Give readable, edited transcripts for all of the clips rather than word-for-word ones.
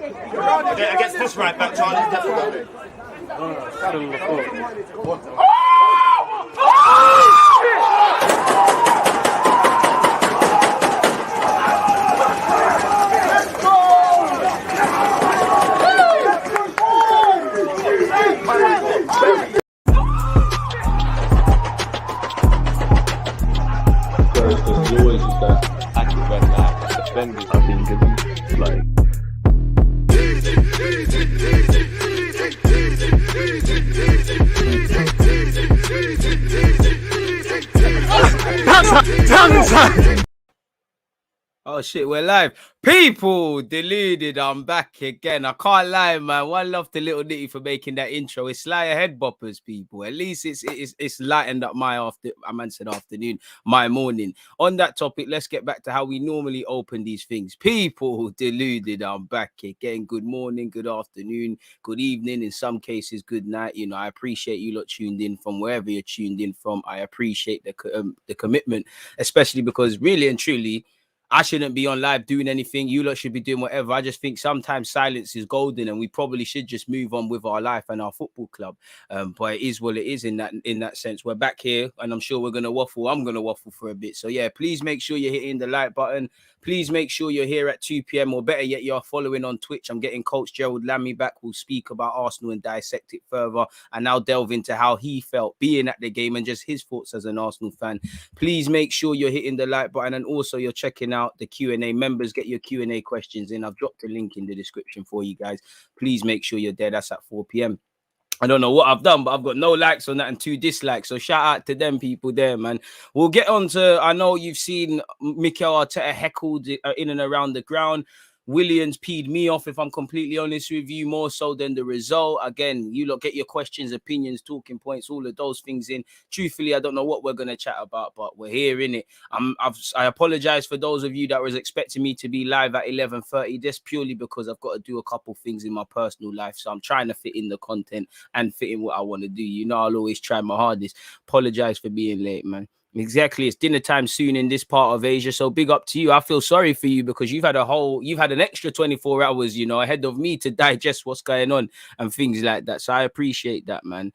Yeah, against this right back, Charlie's definitely. He always is that active red light defending. I think it's like. Oh shit, we're live. People, deluded, I'm back again. I can't lie, man. One love to Little Nitty for making that intro. It's like a head boppers, people. At least it's lightened up my afternoon, my morning. On that topic, let's get back to how we normally open these things. People, deluded, I'm back again. Good morning, good afternoon, good evening, in some cases, good night. You know, I appreciate you lot tuned in from wherever you're tuned in from. I appreciate the commitment, especially because really and truly, I shouldn't be on live doing anything. You lot should be doing whatever. I just think sometimes silence is golden, and we probably should just move on with our life and our football club. But it is what it is in that sense. We're back here, and I'm sure we're gonna waffle. I'm gonna waffle for a bit. So yeah, please make sure you're hitting the like button. Please make sure you're here at 2 p.m. or better yet, you're following on Twitch. I'm getting Coach Gerald Lammy back. We'll speak about Arsenal and dissect it further, and now delve into how he felt being at the game and just his thoughts as an Arsenal fan. Please make sure you're hitting the like button, and also you're checking out the Q&A. Members, get your Q&A questions in. I've dropped a link in the description for you guys. Please make sure you're there. That's at 4 p.m. I don't know what I've done, but I've got no likes on that and 2 dislikes. So shout out to them people there, man. We'll get on to, I know you've seen Mikel Arteta heckled in and around the ground. Willian's peed me off, if I'm completely honest with you, more so than the result. Again, you lot get your questions, opinions, talking points, all of those things in. Truthfully, I don't know what we're going to chat about, but we're here, innit? I apologize for those of you that was expecting me to be live at 11:30. Just purely because I've got to do a couple things in my personal life. So I'm trying to fit in the content and fit in what I want to do. You know, I'll always try my hardest. Apologize for being late, man. Exactly. It's dinner time soon in this part of Asia. So big up to you. I feel sorry for you because you've had an extra 24 hours, you know, ahead of me to digest what's going on and things like that. So I appreciate that, man.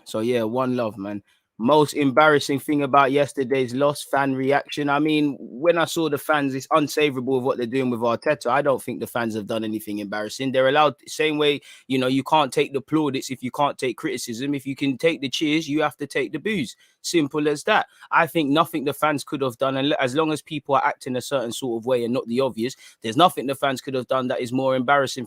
So yeah, one love, man. Most embarrassing thing about yesterday's loss, fan reaction. I mean, when I saw the fans, it's unsavourable of what they're doing with Arteta. I don't think the fans have done anything embarrassing. They're allowed, same way, you know, you can't take the plaudits if you can't take criticism. If you can take the cheers, you have to take the boos. Simple as that. I think nothing the fans could have done, and as long as people are acting a certain sort of way and not the obvious, there's nothing the fans could have done that is more embarrassing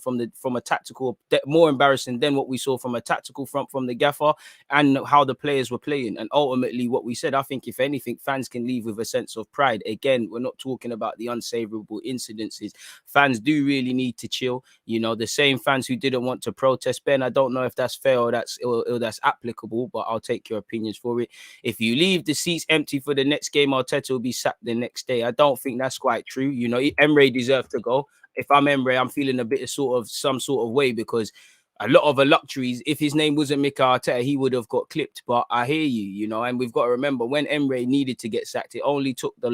more embarrassing than what we saw from a tactical front from the gaffer and how the players were playing. And ultimately, what we said, I think if anything, fans can leave with a sense of pride. Again, we're not talking about the unsavourable incidences. Fans do really need to chill. You know, the same fans who didn't want to protest, Ben, I don't know if that's fair or that's applicable, but I'll take your opinions for it. If you leave the seats empty for the next game, Arteta will be sacked the next day. I don't think that's quite true. You know, Emre deserved to go. If I'm Emre, I'm feeling a bit of some sort of way because a lot of the luxuries, if his name wasn't Mikel Arteta, he would have got clipped. But I hear you, you know, and we've got to remember when Emre needed to get sacked, it only took the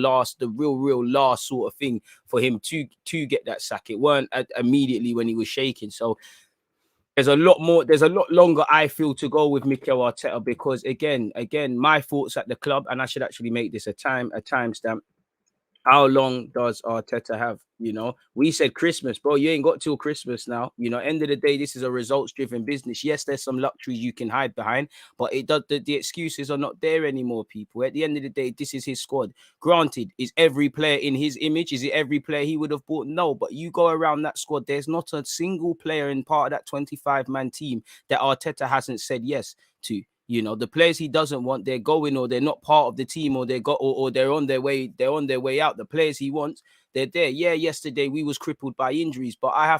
real last sort of thing for him to get that sack. It weren't immediately when he was shaking. So there's a lot longer I feel to go with Mikel Arteta because again, my thoughts at the club, and I should actually make this a timestamp. How long does Arteta have? You know, we said Christmas, bro. You ain't got till Christmas now. You know, end of the day, this is a results-driven business. Yes, there's some luxuries you can hide behind, but it does the excuses are not there anymore, people. At the end of the day, this is his squad. Granted, is every player in his image? Is it every player he would have bought? No, but you go around that squad, there's not a single player in part of that 25-man team that Arteta hasn't said yes to. You know, the players he doesn't want, they're going or they're not part of the team or they're on their way out. The players he wants, they're there. Yeah, yesterday we was crippled by injuries, but I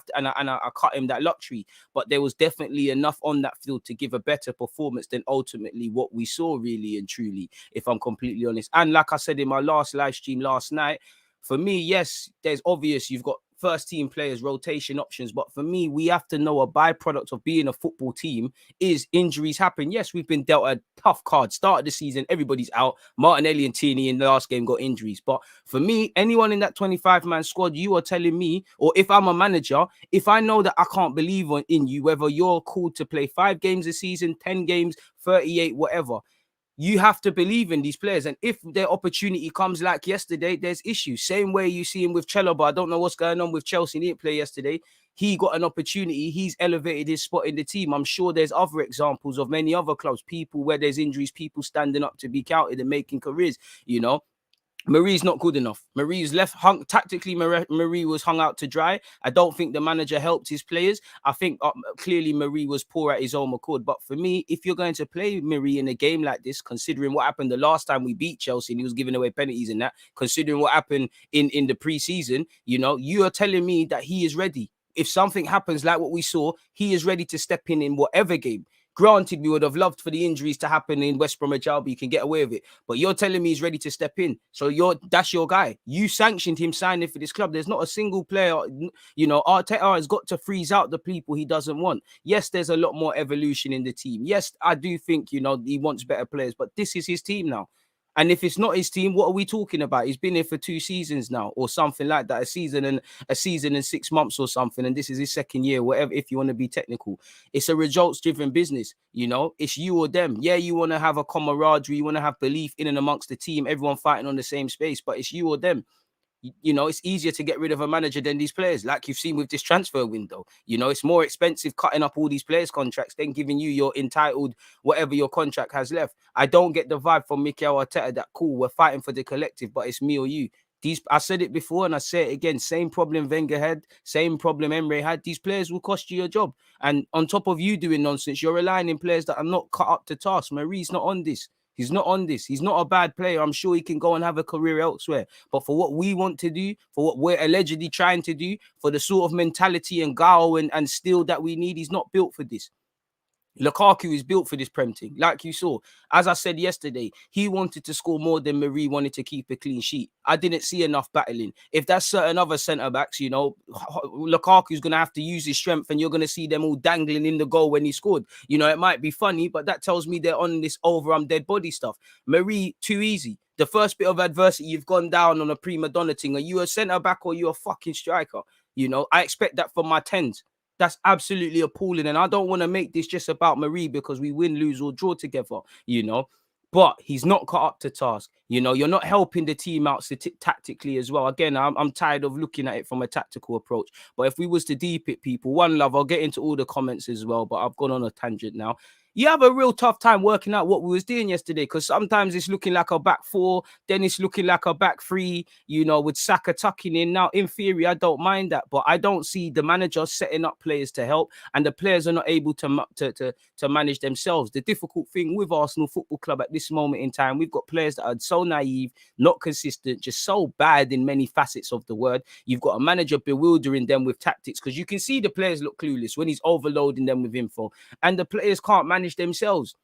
cut him that luxury. But there was definitely enough on that field to give a better performance than ultimately what we saw, really and truly, if I'm completely honest. And like I said in my last live stream last night, for me, yes, there's obvious you've got first team players, rotation options. But for me, we have to know a byproduct of being a football team is injuries happen. Yes, we've been dealt a tough card. Start of the season, everybody's out. Martinelli and Tierney in the last game got injuries. But for me, anyone in that 25-man squad, you are telling me, or if I'm a manager, if I know that I can't believe in you, whether you're called to play 5 games a season, 10 games, 38, whatever, you have to believe in these players. And if their opportunity comes like yesterday, there's issues. Same way you see him with Chalobah. I don't know what's going on with Chelsea. He didn't play yesterday. He got an opportunity. He's elevated his spot in the team. I'm sure there's other examples of many other clubs, people where there's injuries, people standing up to be counted and making careers, you know. Marie's not good enough. Marie's left hung tactically. Marie was hung out to dry. I don't think the manager helped his players. I think clearly Marie was poor at his own accord. But for me, if you're going to play Marie in a game like this, considering what happened the last time we beat Chelsea and he was giving away penalties and that, considering what happened in the preseason, you know, you are telling me that he is ready. If something happens like what we saw, he is ready to step in whatever game. Granted, we would have loved for the injuries to happen in West Bromwich Albion. You can get away with it. But you're telling me he's ready to step in. So that's your guy. You sanctioned him signing for this club. There's not a single player, you know, Arteta has got to freeze out the people he doesn't want. Yes, there's a lot more evolution in the team. Yes, I do think, you know, he wants better players. But this is his team now. And if it's not his team, what are we talking about? He's been here for 2 seasons now or something like that, a season and 6 months or something. And this is his second year, whatever, if you want to be technical. It's a results-driven business, you know. It's you or them. Yeah, you want to have a camaraderie. You want to have belief in and amongst the team, everyone fighting on the same space, but it's you or them. You know, it's easier to get rid of a manager than these players, like you've seen with this transfer window. You know, it's more expensive cutting up all these players' contracts than giving you your entitled whatever your contract has left. I don't get the vibe from Mikel Arteta that cool, we're fighting for the collective, but it's me or you. I said it before and I say it again, same problem Wenger had, same problem Emre had. These players will cost you your job. And on top of you doing nonsense, you're relying on players that are not cut up to task. Marie's not on this. He's not on this. He's not a bad player. I'm sure he can go and have a career elsewhere. But for what we want to do, for what we're allegedly trying to do, for the sort of mentality and guile and steel that we need, he's not built for this. Lukaku is built for this Prem thing. Like you saw, as I said yesterday, he wanted to score more than Marie wanted to keep a clean sheet. I didn't see enough battling. If that's certain other centre-backs, you know, Lukaku's going to have to use his strength and you're going to see them all dangling in the goal when he scored. You know, it might be funny, but that tells me they're on this dead body stuff. Marie, too easy. The first bit of adversity, you've gone down on a prima donna thing. Are you a centre-back or you a fucking striker? You know, I expect that from my 10s. That's absolutely appalling. And I don't want to make this just about Marie because we win, lose, or draw together, you know. But he's not cut up to task. You know, you're not helping the team out tactically as well. Again, I'm tired of looking at it from a tactical approach. But if we was to deep it, people, one love, I'll get into all the comments as well. But I've gone on a tangent now. You have a real tough time working out what we was doing yesterday because sometimes it's looking like a back 4, then it's looking like a back 3, you know, with Saka tucking in. Now, in theory, I don't mind that, but I don't see the manager setting up players to help, and the players are not able to manage themselves. The difficult thing with Arsenal Football Club at this moment in time, we've got players that are so naive, not consistent, just so bad in many facets of the word. You've got a manager bewildering them with tactics because you can see the players look clueless when he's overloading them with info, and the players can't manage themselves.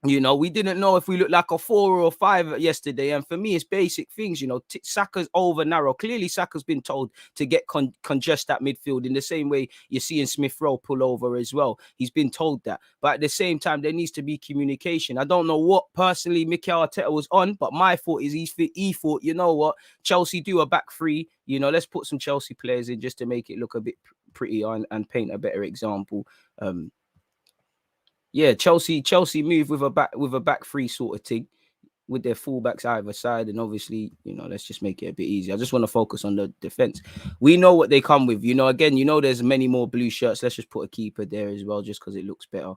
You know, we didn't know if we looked like a 4 or a 5 yesterday. And for me, it's basic things. You know, Saka's over narrow. Clearly, Saka's been told to get congest that midfield in the same way you're seeing Smith Rowe pull over as well. He's been told that. But at the same time, there needs to be communication. I don't know what personally Mikel Arteta was on, but my thought is he thought, you know what, Chelsea do a back 3. You know, let's put some Chelsea players in just to make it look a bit prettier and paint a better example. Yeah, Chelsea move with a back 3 sort of thing with their fullbacks either side, and obviously, you know, let's just make it a bit easier. I just want to focus on the defense. We know what they come with, you know. Again, you know, there's many more blue shirts. Let's just put a keeper there as well, just because it looks better.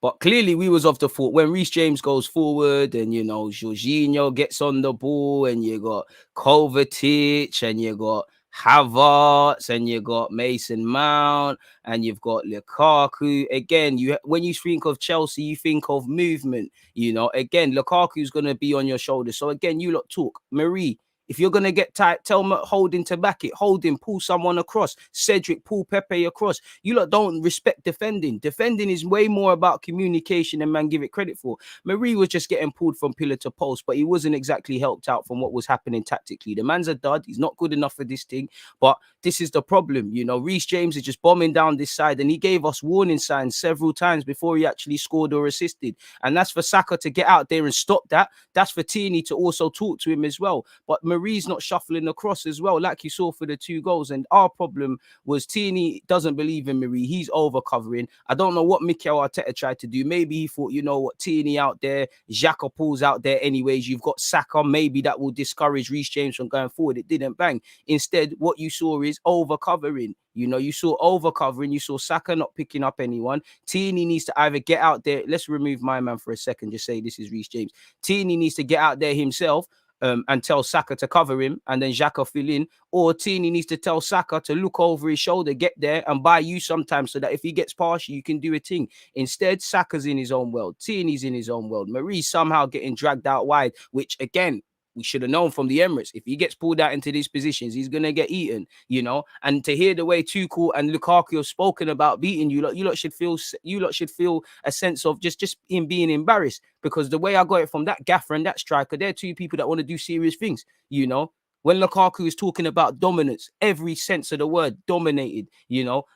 But clearly, we was of the thought when Reece James goes forward, and you know, Jorginho gets on the ball, and you got Kovacic, and you got Havertz, and you got Mason Mount, and you've got Lukaku. Again, when you think of Chelsea, you think of movement. You know, again, Lukaku's going to be on your shoulders. So again, you lot talk. Marie, If you're going to get tight, tell Holding to back it. Holding, pull someone across. Cedric, pull Pepe across. You lot don't respect defending. Defending is way more about communication than man give it credit for. Marie was just getting pulled from pillar to post, but he wasn't exactly helped out from what was happening tactically. The man's a dud. He's not good enough for this thing, but this is the problem. You know, Reece James is just bombing down this side, and he gave us warning signs several times before he actually scored or assisted. And that's for Saka to get out there and stop that. That's for Tierney to also talk to him as well. But Marie's not shuffling across as well, like you saw for the 2 goals. And our problem was Tierney doesn't believe in Marie. He's over covering. I don't know what Mikel Arteta tried to do. Maybe he thought, you know what, Tierney out there, Xhaka pulls out there anyways. You've got Saka. Maybe that will discourage Reece James from going forward. It didn't bang. Instead, what you saw is over covering. You know, you saw over covering. You saw Saka not picking up anyone. Tierney needs to either get out there. Let's remove my man for a second. Just say this is Reece James. Tierney needs to get out there himself and tell Saka to cover him, and then Xhaka fill in. Or Tierney needs to tell Saka to look over his shoulder, get there, and buy you sometimes, so that if he gets past you, you can do a thing. Instead, Saka's in his own world. Tierney's in his own world. Marie's somehow getting dragged out wide, which again, we should have known from the Emirates. If he gets pulled out into these positions, he's going to get eaten, you know. And to hear the way Tuchel and Lukaku have spoken about beating you lot should feel a sense of just him being embarrassed, because the way I got it from that gaffer and that striker, they're 2 people that want to do serious things, you know. When Lukaku is talking about dominance, every sense of the word, dominated, you know.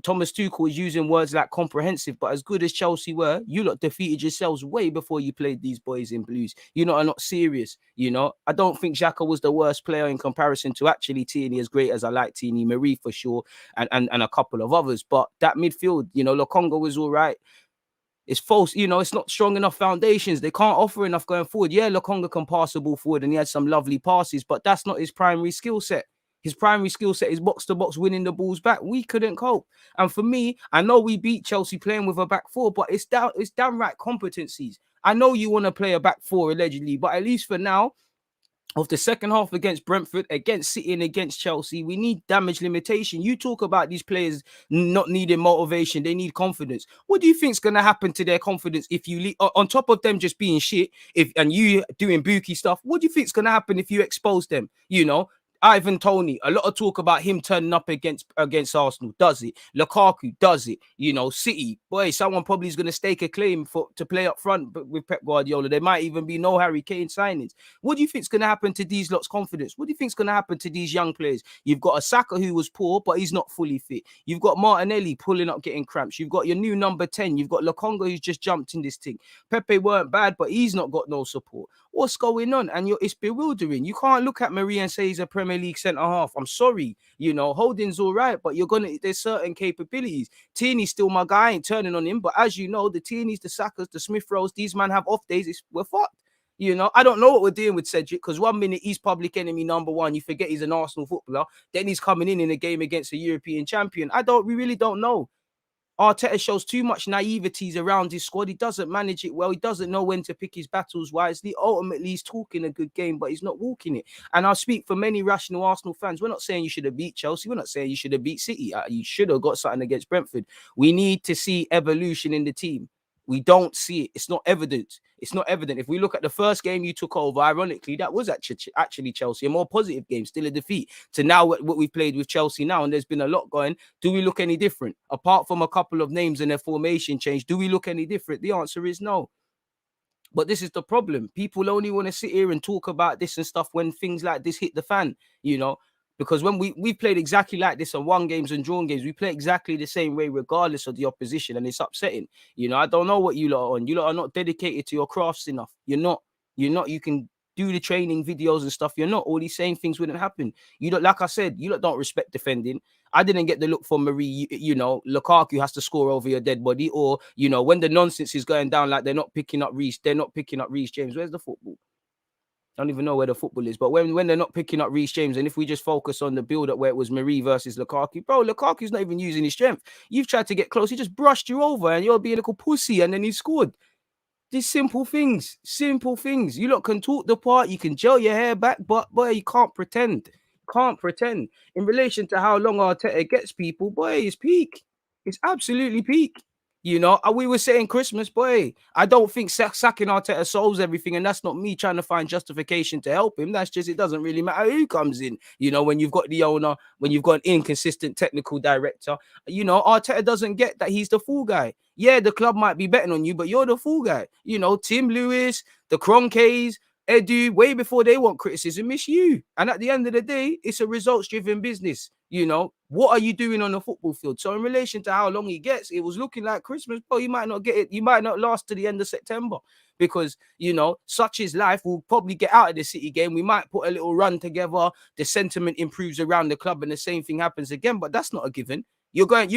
Thomas Tuchel is using words like comprehensive, but as good as Chelsea were, you lot defeated yourselves way before you played these boys in blues. You lot are not serious, you know. I don't think Xhaka was the worst player in comparison to actually Tierney, as great as I like Tierney, Marie for sure, and a couple of others. But that midfield, you know, Lokonga was all right. It's false, you know, it's not strong enough foundations. They can't offer enough going forward. Yeah, Lokonga can pass the ball forward and he had some lovely passes, but that's not his primary skill set. His primary skill set is box to box, winning the balls back. We couldn't cope. And for me, I know we beat Chelsea playing with a back 4, but it's downright competencies. I know you want to play a back 4 allegedly, but at least for now, of the second half against Brentford, against City and against Chelsea, we need damage limitation. You talk about these players not needing motivation. They need confidence. What do you think is going to happen to their confidence if you, on top of them just being shit, and you doing bookie stuff, what do you think is going to happen if you expose them? You know, Ivan Toney, a lot of talk about him turning up against Arsenal. Does it? Lukaku does it. You know, City, boy, someone probably is going to stake a claim to play up front with Pep Guardiola. There might even be no Harry Kane signings. What do you think is going to happen to these lots' confidence? What do you think is going to happen to these young players? You've got a Saka who was poor, but he's not fully fit. You've got Martinelli pulling up, getting cramps. You've got your new number 10. You've got Lokonga who's just jumped in this thing. Pepe weren't bad, but he's not got no support. What's going on? And it's bewildering. You can't look at Marie and say he's a Premier League centre-half. I'm sorry. You know, Holding's all right, but there's certain capabilities. Tierney's still my guy. I ain't turning on him. But as you know, the Tierneys, the Sakas, the Smith-Rowes, these man have off days. We're fucked. You know, I don't know what we're doing with Cedric, because 1 minute he's public enemy number 1. You forget he's an Arsenal footballer. Then he's coming in a game against a European champion. We really don't know. Arteta shows too much naiveties around his squad. He doesn't manage it well. He doesn't know when to pick his battles wisely. Ultimately, he's talking a good game, but he's not walking it. And I'll speak for many rational Arsenal fans. We're not saying you should have beat Chelsea. We're not saying you should have beat City. You should have got something against Brentford. We need to see evolution in the team. We don't see it. It's not evident. It's not evident. If we look at the first game you took over, ironically, that was actually Chelsea, a more positive game, still a defeat. To now what we've played with Chelsea now, and there's been a lot going. Do we look any different? Apart from a couple of names and their formation change, do we look any different? The answer is no. But this is the problem. People only want to sit here and talk about this and stuff when things like this hit the fan, you know. Because when we played exactly like this and won games and drawn games, we play exactly the same way regardless of the opposition, and it's upsetting. You know, I don't know what you lot are on. You lot are not dedicated to your crafts enough. You're not. You can do the training videos and stuff. You're not. All these same things wouldn't happen. You don't, like I said, you lot don't respect defending. I didn't get the look for Marie. You know, Lukaku has to score over your dead body, or, you know, when the nonsense is going down, like they're not picking up Reece James. Where's the football? I don't even know where the football is, but when they're not picking up Reece James, and if we just focus on the build-up where it was Marie versus Lukaku, bro, Lukaku's not even using his strength. You've tried to get close, he just brushed you over, and you're being a little pussy, and then he scored. These simple things. You lot can talk the part, you can gel your hair back, but boy, you can't pretend. In relation to how long Arteta gets people, boy, it's peak. It's absolutely peak. You know, we were saying Christmas, boy. I don't think sacking Arteta solves everything, and that's not me trying to find justification to help him. That's just, it doesn't really matter who comes in. You know, when you've got the owner, when you've got an inconsistent technical director, you know, Arteta doesn't get that he's the fool guy. Yeah, the club might be betting on you, but you're the fool guy. You know, Tim Lewis, the Cronkays, Edu, way before they want criticism, it's you. And at the end of the day, it's a results-driven business. You know, what are you doing on the football field? So in relation to how long he gets, it was looking like Christmas, but you might not get it. You might not last to the end of September because, you know, such is life. We'll probably get out of the City game. We might put a little run together. The sentiment improves around the club and the same thing happens again, but that's not a given. You've got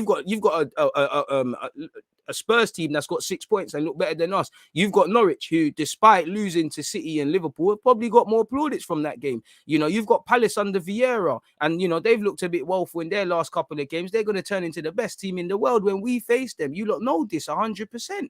a Spurs team that's got 6 points and look better than us. You've got Norwich, who, despite losing to City and Liverpool, have probably got more plaudits from that game. You know, you've got Palace under Vieira, and, you know, they've looked a bit woeful in their last couple of games. They're going to turn into the best team in the world when we face them. You lot know this 100%.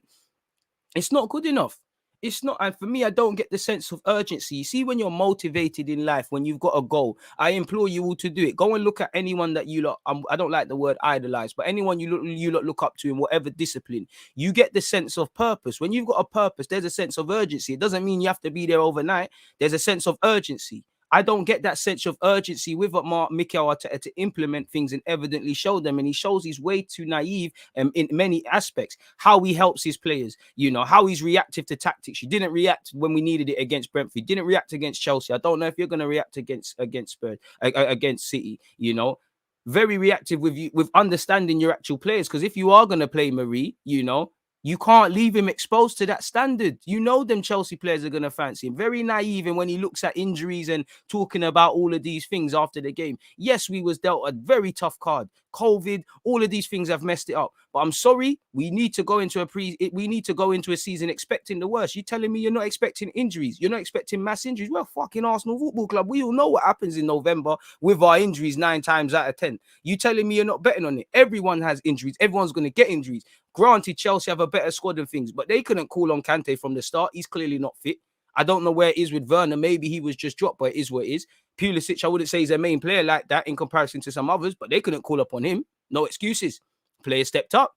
It's not good enough. It's not, and for me, I don't get the sense of urgency. You see, when you're motivated in life, when you've got a goal, I implore you all to do it. Go and look at anyone that you lot, I don't like the word idolize, but anyone you lot look up to in whatever discipline, you get the sense of purpose. When you've got a purpose, there's a sense of urgency. It doesn't mean you have to be there overnight. There's a sense of urgency. I don't get that sense of urgency with Mikel Arteta to implement things and evidently show them. And he shows he's way too naive in many aspects. How he helps his players, you know, how he's reactive to tactics. He didn't react when we needed it against Brentford. He didn't react against Chelsea. I don't know if you're going to react against Spurs, against City, you know. Very reactive with understanding your actual players. Because if you are going to play Marie, you know, you can't leave him exposed to that standard. You know them Chelsea players are going to fancy him. Very naive. And when he looks at injuries and talking about all of these things after the game, yes, we was dealt a very tough card. COVID, all of these things have messed it up. But I'm sorry, we need to go into a season expecting the worst. You're telling me you're not expecting injuries? You're not expecting mass injuries? We're fucking Arsenal Football Club. We all know what happens in November with our injuries 9 times out of 10. You telling me you're not betting on it? Everyone has injuries. Everyone's going to get injuries. Granted, Chelsea have a better squad and things, but they couldn't call on Kante from the start. He's clearly not fit. I don't know where it is with Werner. Maybe he was just dropped, but it is what it is. Pulisic, I wouldn't say he's a main player like that in comparison to some others, but they couldn't call upon him. No excuses. Players stepped up.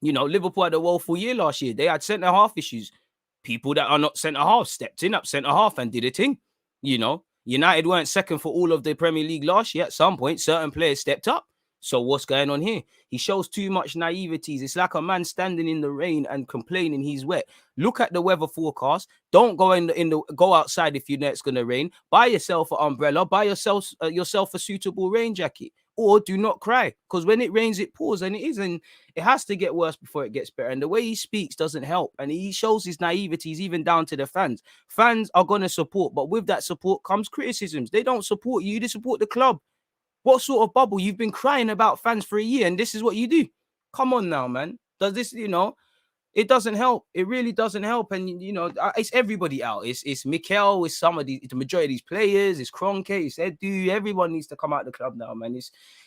You know, Liverpool had a woeful year last year. They had centre-half issues. People that are not centre-half stepped in up centre-half and did a thing. You know, United weren't second for all of the Premier League last year. At some point, certain players stepped up. So what's going on here? He shows too much naivety. It's like a man standing in the rain and complaining he's wet. Look at the weather forecast. Don't go go outside if you know it's going to rain. Buy yourself an umbrella. Buy yourself a suitable rain jacket. Or do not cry, because when it rains, it pours, and it is, and it has to get worse before it gets better. And the way he speaks doesn't help, and he shows his naiveties even down to the fans. Fans are going to support, but with that support comes criticisms. They don't support you; they support the club. What sort of bubble? You've been crying about fans for a year, and this is what you do. Come on now, man. Does this, you know? It doesn't help. It really doesn't help. And, you know, it's everybody out. It's Mikel, it's the majority of these players, it's Cronke, it's Edu. Everyone needs to come out of the club now, man.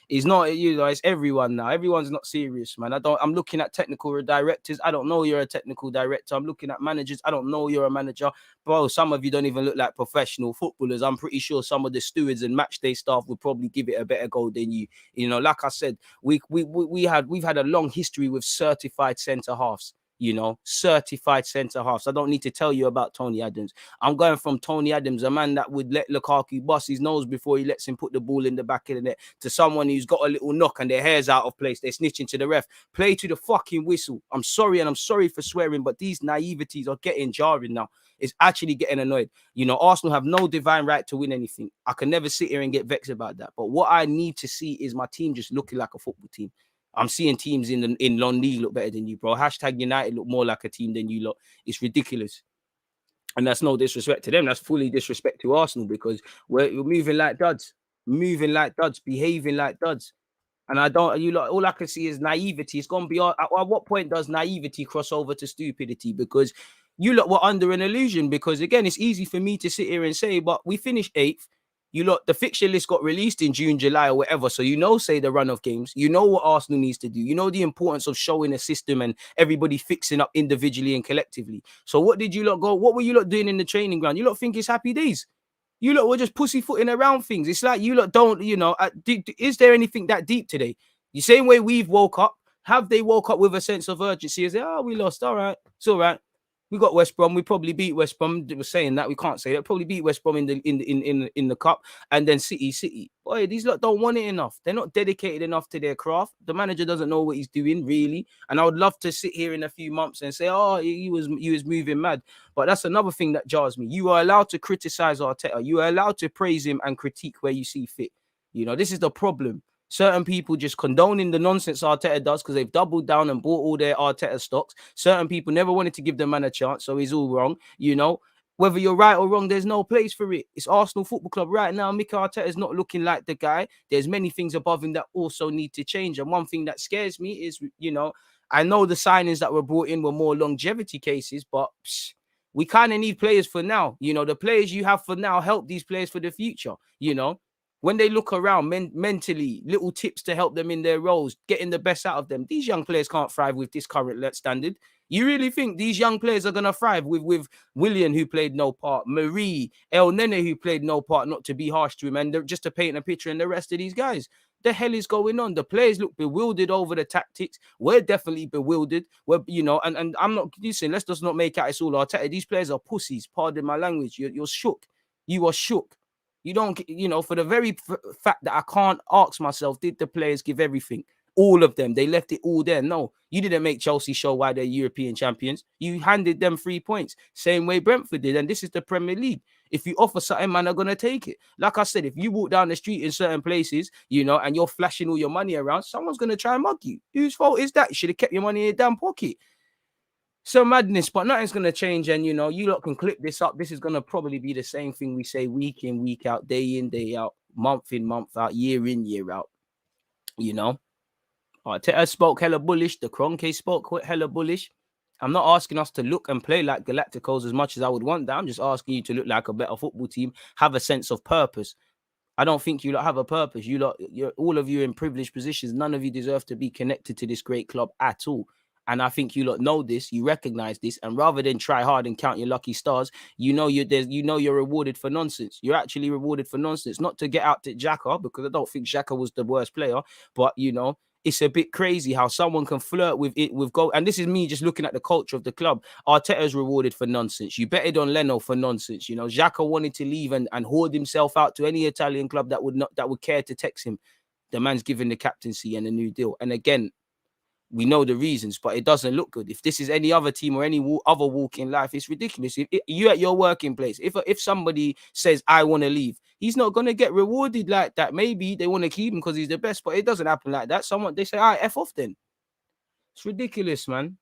It's not, you know, it's everyone now. Everyone's not serious, man. I'm looking at technical directors. I don't know you're a technical director. I'm looking at managers. I don't know you're a manager. Bro, some of you don't even look like professional footballers. I'm pretty sure some of the stewards and matchday staff would probably give it a better go than you. You know, like I said, we've had a long history with certified centre-halves. You know, certified centre-halves. I don't need to tell you about Tony Adams. I'm going from Tony Adams, a man that would let Lukaku bust his nose before he lets him put the ball in the back of the net, to someone who's got a little knock and their hair's out of place. They're snitching to the ref. Play to the fucking whistle. I'm sorry, and I'm sorry for swearing, but these naiveties are getting jarring now. It's actually getting annoyed. You know, Arsenal have no divine right to win anything. I can never sit here and get vexed about that. But what I need to see is my team just looking like a football team. I'm seeing teams in Lon League look better than you, bro. Hashtag United look more like a team than you lot. It's ridiculous. And that's no disrespect to them. That's fully disrespect to Arsenal, because we're moving like duds. Moving like duds. Behaving like duds. And all I can see is naivety. It's going to be, at what point does naivety cross over to stupidity? Because you lot were under an illusion. Because, again, it's easy for me to sit here and say, but we finished 8th. You lot, the fixture list got released in June, July, or whatever. So, you know, say the run of games. You know what Arsenal needs to do. You know the importance of showing a system and everybody fixing up individually and collectively. So what did you lot go? What were you lot doing in the training ground? You lot think it's happy days. You lot were just pussyfooting around things. It's like you lot don't, you know, is there anything that deep today? The same way we've woke up, Have they woke up with a sense of urgency? Is it, oh, we lost. All right. It's all right. We got West Brom. We probably beat West Brom. They were saying that. We can't say that. Probably beat West Brom in the cup, and then City. Boy, these lot don't want it enough. They're not dedicated enough to their craft. The manager doesn't know what he's doing, really. And I would love to sit here in a few months and say, oh, he was moving mad. But that's another thing that jars me. You are allowed to criticize Arteta. You are allowed to praise him and critique where you see fit. You know, this is the problem. Certain people just condoning the nonsense Arteta does because they've doubled down and bought all their Arteta stocks. Certain people never wanted to give the man a chance, so he's all wrong. You know, whether you're right or wrong, there's no place for it. It's Arsenal Football Club right now. Mikel Arteta is not looking like the guy. There's many things above him that also need to change. And one thing that scares me is, you know, I know the signings that were brought in were more longevity cases, but we kind of need players for now. You know, the players you have for now help these players for the future, you know. When they look around mentally, little tips to help them in their roles, getting the best out of them. These young players can't thrive with this current standard. You really think these young players are going to thrive with Willian, who played no part, Marie, El Nene, who played no part, not to be harsh to him, and just to paint a picture, and the rest of these guys? The hell is going on? The players look bewildered over the tactics. We're definitely bewildered. We're, you know, and I'm not, listen, let's just not make out it's all Arteta. These players are pussies, pardon my language. You're shook. You are shook. You don't, you know, for the very fact that I can't ask myself, did the players give everything? All of them. They left it all there. No, you didn't make Chelsea show why they're European champions. You handed them 3 points. Same way Brentford did. And this is the Premier League. If you offer something, man, are going to take it. Like I said, if you walk down the street in certain places, you know, and you're flashing all your money around, someone's going to try and mug you. Whose fault is that? You should have kept your money in your damn pocket. So madness, but nothing's going to change. And, you know, you lot can clip this up. This is going to probably be the same thing we say week in, week out, day in, day out, month in, month out, year in, year out. You know, Arteta spoke hella bullish. The Kroenke spoke hella bullish. I'm not asking us to look and play like Galacticos as much as I would want that. I'm just asking you to look like a better football team, have a sense of purpose. I don't think you lot have a purpose. You lot, all of you in privileged positions. None of you deserve to be connected to this great club at all. And I think you lot know this, you recognize this, and rather than try hard and count your lucky stars, you know you're rewarded for nonsense. You're actually rewarded for nonsense, not to get out to Xhaka, because I don't think Xhaka was the worst player, but you know, it's a bit crazy how someone can flirt with it with goal. And this is me just looking at the culture of the club. Arteta's rewarded for nonsense. You betted on Leno for nonsense. You know, Xhaka wanted to leave and hoard himself out to any Italian club that would care to text him. The man's given the captaincy and a new deal. And again, we know the reasons, but it doesn't look good. If this is any other team or any other walk in life, it's ridiculous. If you at your working place, if somebody says, I want to leave, he's not going to get rewarded like that. Maybe they want to keep him because he's the best, but it doesn't happen like that. They say, all right, F off then. It's ridiculous, man.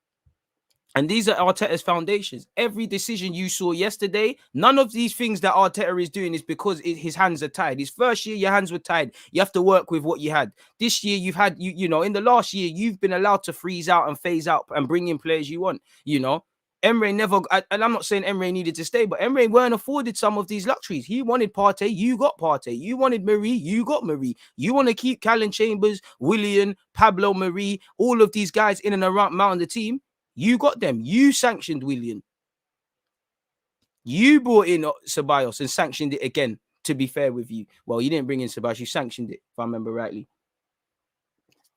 And these are Arteta's foundations. Every decision you saw yesterday, none of these things that Arteta is doing is because his hands are tied. His first year, your hands were tied. You have to work with what you had. This year, you've had, you know, in the last year, you've been allowed to freeze out and phase out and bring in players you want, you know. Emre never, and I'm not saying Emre needed to stay, but Emre weren't afforded some of these luxuries. He wanted Partey, you got Partey. You wanted Marie, you got Marie. You want to keep Callum Chambers, Willian, Pablo Marie, all of these guys in and around the team. You got them. You sanctioned Willian. You brought in Ceballos and sanctioned it again, to be fair with you. Well, you didn't bring in Ceballos. You sanctioned it, if I remember rightly.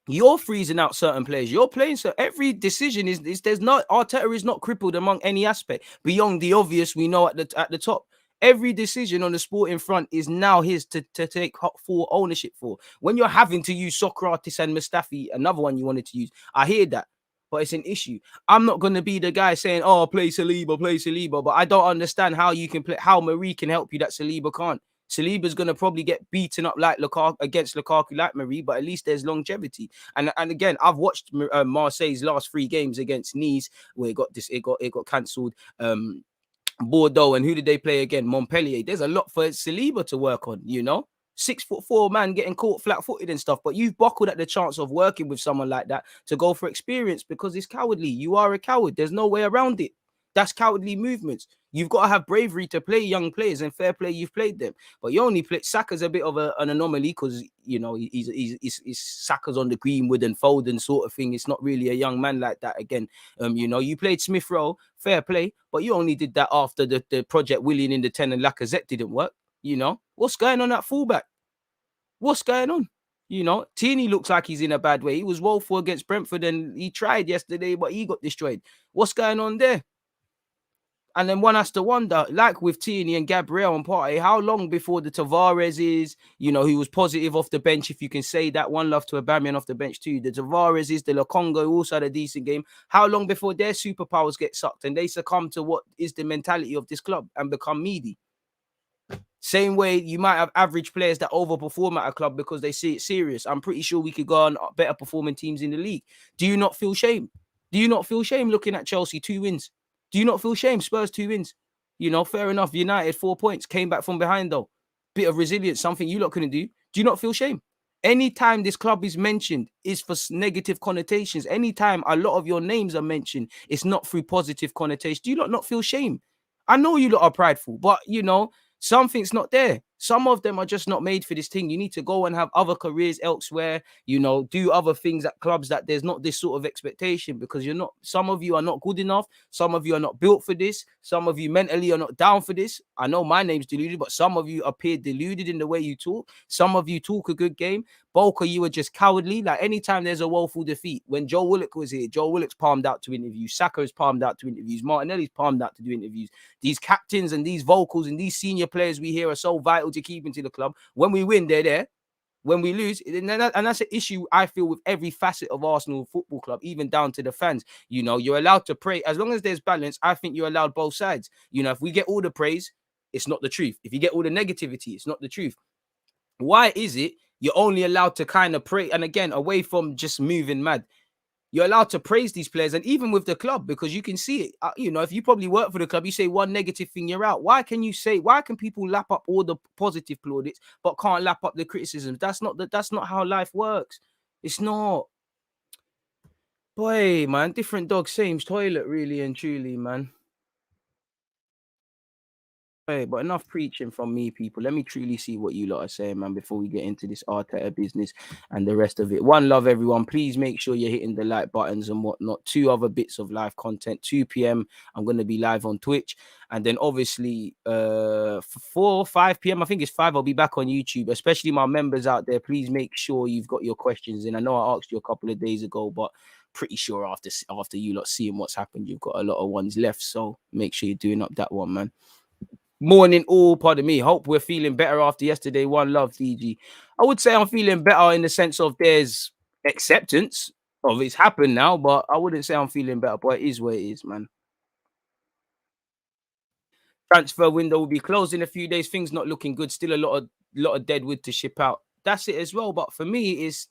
You're freezing out certain players. You're playing, so every decision is there's not, Arteta is not crippled among any aspect beyond the obvious we know at the top. Every decision on the sporting front is now his to take full ownership for. When you're having to use Socrates and Mustafi, another one you wanted to use, I hear that. But it's an issue. I'm not going to be the guy saying, oh, play Saliba. But I don't understand how you can play, how Marie can help you that Saliba can't. Saliba's going to probably get beaten up like Lukaku, against Lukaku like Marie, but at least there's longevity. And again, I've watched Marseille's last 3 games against Nice, where it got cancelled. Bordeaux, and who did they play again? Montpellier. There's a lot for Saliba to work on, you know. 6'4" man getting caught flat-footed and stuff, but you've buckled at the chance of working with someone like that to go for experience because it's cowardly. You are a coward. There's no way around it. That's cowardly movements. You've got to have bravery to play young players, and fair play, you've played them. But you only play. Saka's a bit of an anomaly because, you know, he's Saka's on the Greenwood and Foden sort of thing. It's not really a young man like that again. You know, you played Smith Rowe, fair play, but you only did that after the project Willian in the 10 and Lacazette didn't work. You know, what's going on at fullback? What's going on? You know, Tierney looks like he's in a bad way. He was woeful against Brentford and he tried yesterday, but he got destroyed. What's going on there? And then one has to wonder, like with Tierney and Gabriel and Partey, how long before the Tavares is, you know, who was positive off the bench, if you can say that. One love to Aubameyang off the bench too. The Tavares is, the Lokonga, who also had a decent game. How long before their superpowers get sucked and they succumb to what is the mentality of this club and become meaty? Same way you might have average players that overperform at a club because they see it serious. I'm pretty sure we could go on better performing teams in the league. Do you not feel shame? Do you not feel shame looking at Chelsea 2 wins? Do you not feel shame? Spurs 2 wins. You know, fair enough. United 4 points, came back from behind though. Bit of resilience, something you lot couldn't do. Do you not feel shame? Anytime this club is mentioned, is for negative connotations. Anytime a lot of your names are mentioned, it's not through positive connotations. Do you not feel shame? I know you lot are prideful, but you know, something's not there. Some of them are just not made for this thing. You need to go and have other careers elsewhere, you know, do other things at clubs that there's not this sort of expectation because you're not, some of you are not good enough. Some of you are not built for this. Some of you mentally are not down for this. I know my name's deluded, but some of you appear deluded in the way you talk. Some of you talk a good game. Boca, you were just cowardly. Like anytime there's a woeful defeat, when Joe Willock was here, Joe Willock's palmed out to interviews. Saka's palmed out to interviews. Martinelli's palmed out to do interviews. These captains and these vocals and these senior players we hear are so vital to keep into the club. When we win, they're there. When we lose, and that's an issue I feel with every facet of Arsenal Football Club, even down to the fans. You know, you're allowed to pray. As long as there's balance, I think you're allowed both sides. You know, if we get all the praise, it's not the truth. If you get all the negativity, it's not the truth. Why is it you're only allowed to kind of pray? And again, away from just moving mad, you're allowed to praise these players, and even with the club, because you can see it. You know, if you probably work for the club, you say one negative thing, you're out. Why can people lap up all the positive plaudits but can't lap up the criticisms? That's not how life works. It's not. Boy, man, different dog, same toilet, really and truly, man. Hey, but enough preaching from me, people. Let me truly see what you lot are saying, man, before we get into this Arteta business and the rest of it. One love, everyone. Please make sure you're hitting the like buttons and whatnot. 2 other bits of live content. 2 p.m. I'm going to be live on Twitch. And then obviously 4 or 5 p.m. I think it's 5. I'll be back on YouTube. Especially my members out there. Please make sure you've got your questions in. I know I asked you a couple of days ago, but pretty sure after you lot seeing what's happened, you've got a lot of ones left. So make sure you're doing up that one, man. Morning all, pardon me. Hope we're feeling better after yesterday. One love, DG. I would say I'm feeling better in the sense of there's acceptance of it's happened now, but I wouldn't say I'm feeling better, but it is what it is, man. Transfer window will be closed in a few days. Things not looking good. Still a lot of dead wood to ship out. That's it as well. But for me, it's,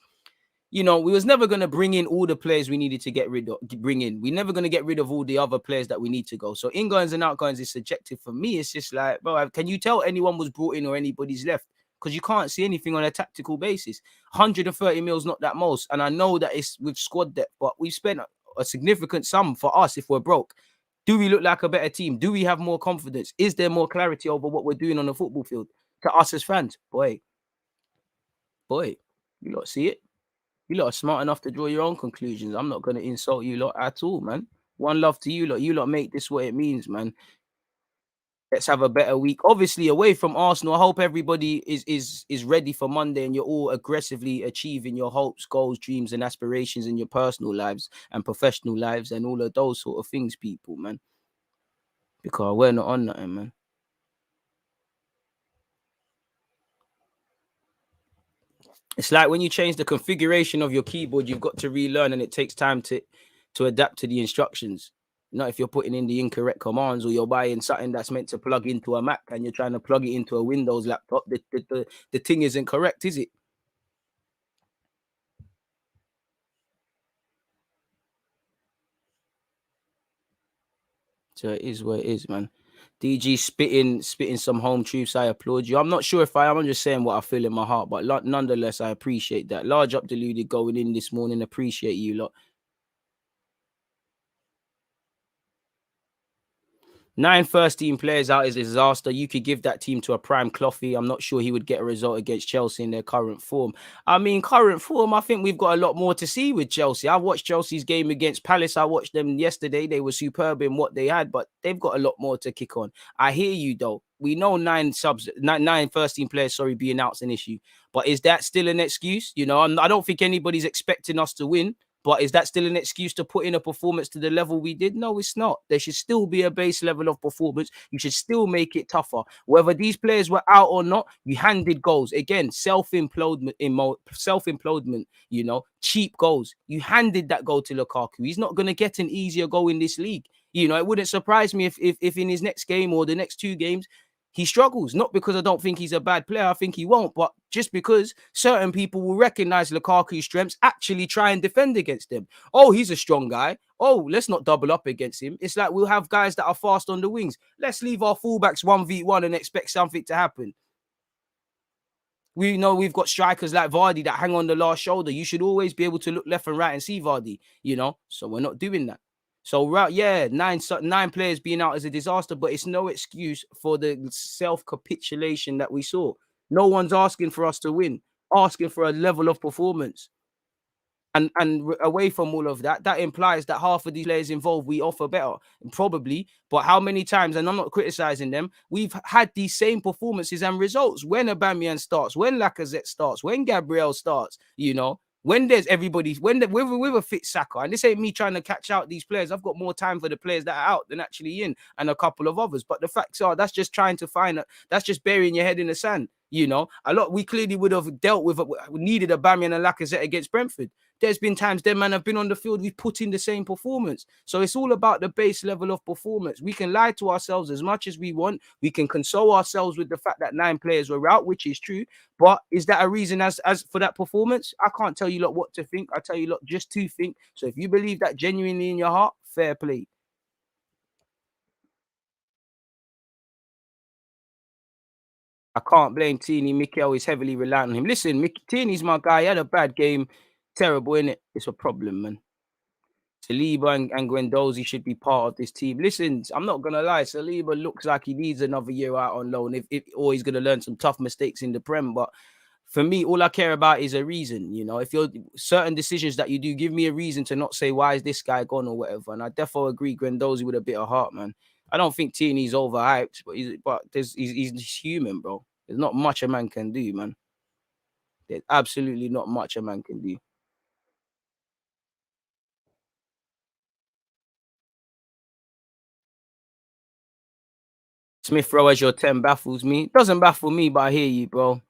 you know, we was never going to bring in all the players we needed to bring in. We're never going to get rid of all the other players that we need to go. So ingoings and outgoings is subjective. For me, it's just like, bro, can you tell anyone was brought in or anybody's left? Because you can't see anything on a tactical basis. 130 mil is not that most. And I know that it's with squad depth, but we've spent a significant sum for us if we're broke. Do we look like a better team? Do we have more confidence? Is there more clarity over what we're doing on the football field? To us as fans, boy, you lot see it? You lot are smart enough to draw your own conclusions. I'm not going to insult you lot at all, man. One love to you lot. You lot make this what it means, man. Let's have a better week. Obviously, away from Arsenal, I hope everybody is ready for Monday and you're all aggressively achieving your hopes, goals, dreams, and aspirations in your personal lives and professional lives and all of those sort of things, people, man. Because we're not on nothing, man. It's like when you change the configuration of your keyboard, you've got to relearn and it takes time to adapt to the instructions. Not if you're putting in the incorrect commands or you're buying something that's meant to plug into a Mac and you're trying to plug it into a Windows laptop. The thing isn't correct, is it? So it is what it is, man. DG spitting some home truths. I applaud you. I'm not sure if I am. I'm just saying what I feel in my heart. But nonetheless, I appreciate that. Large up deluded going in this morning. Appreciate you lot. 9 first-team players out is a disaster. You could give that team to a prime Cloughy. I'm not sure he would get a result against Chelsea in their current form. I mean, current form, I think we've got a lot more to see with Chelsea. I watched Chelsea's game against Palace. I watched them yesterday. They were superb in what they had, but they've got a lot more to kick on. I hear you, though. We know nine first-team players, being out's an issue. But is that still an excuse? You know, I don't think anybody's expecting us to win. But is that still an excuse to put in a performance to the level we did? No, it's not. There should still be a base level of performance. You should still make it tougher. Whether these players were out or not, you handed goals. Again, self-implodement, you know, cheap goals. You handed that goal to Lukaku. He's not going to get an easier goal in this league. You know, it wouldn't surprise me if in his next game or the next 2 games, he struggles. Not because I don't think he's a bad player. I think he won't. But just because certain people will recognize Lukaku's strengths, actually try and defend against him. Oh, he's a strong guy. Oh, let's not double up against him. It's like we'll have guys that are fast on the wings. Let's leave our fullbacks 1v1 and expect something to happen. We know we've got strikers like Vardy that hang on the last shoulder. You should always be able to look left and right and see Vardy, you know? So we're not doing that. So, yeah, nine players being out is a disaster, but it's no excuse for the self-capitulation that we saw. No one's asking for us to win, asking for a level of performance. And away from all of that, that implies that half of these players involved, we offer better, probably. But how many times, and I'm not criticizing them, we've had these same performances and results when Aubameyang starts, when Lacazette starts, when Gabriel starts, you know, when there's everybody, with a fit Saka. And this ain't me trying to catch out these players. I've got more time for the players that are out than actually in, and a couple of others. But the facts are, that's just trying to find, that's just burying your head in the sand. You know, we clearly would have dealt with, needed Aubameyang and Lacazette against Brentford. There's been times them man have been on the field, we've put in the same performance. So it's all about the base level of performance. We can lie to ourselves as much as we want. We can console ourselves with the fact that 9 players were out, which is true. But is that a reason as for that performance? I can't tell you lot what to think. I tell you lot just to think. So if you believe that genuinely in your heart, fair play. I can't blame Tini. Mikel is heavily reliant on him. Listen, Tini's my guy. He had a bad game. Terrible, innit? It's a problem, man. Saliba and Guendouzi should be part of this team. Listen, I'm not gonna lie, Saliba looks like he needs another year out on loan, or he's gonna learn some tough mistakes in the Prem. But for me, all I care about is a reason. You know, if you're certain decisions that you do, give me a reason to not say why is this guy gone or whatever. And I definitely agree, Guendouzi with a bit of heart, man. I don't think Tierney's overhyped, but he's human, bro. There's not much a man can do, man. There's absolutely not much a man can do. Smith Rowe as your 10 baffles me. Doesn't baffle me, but I hear you, bro.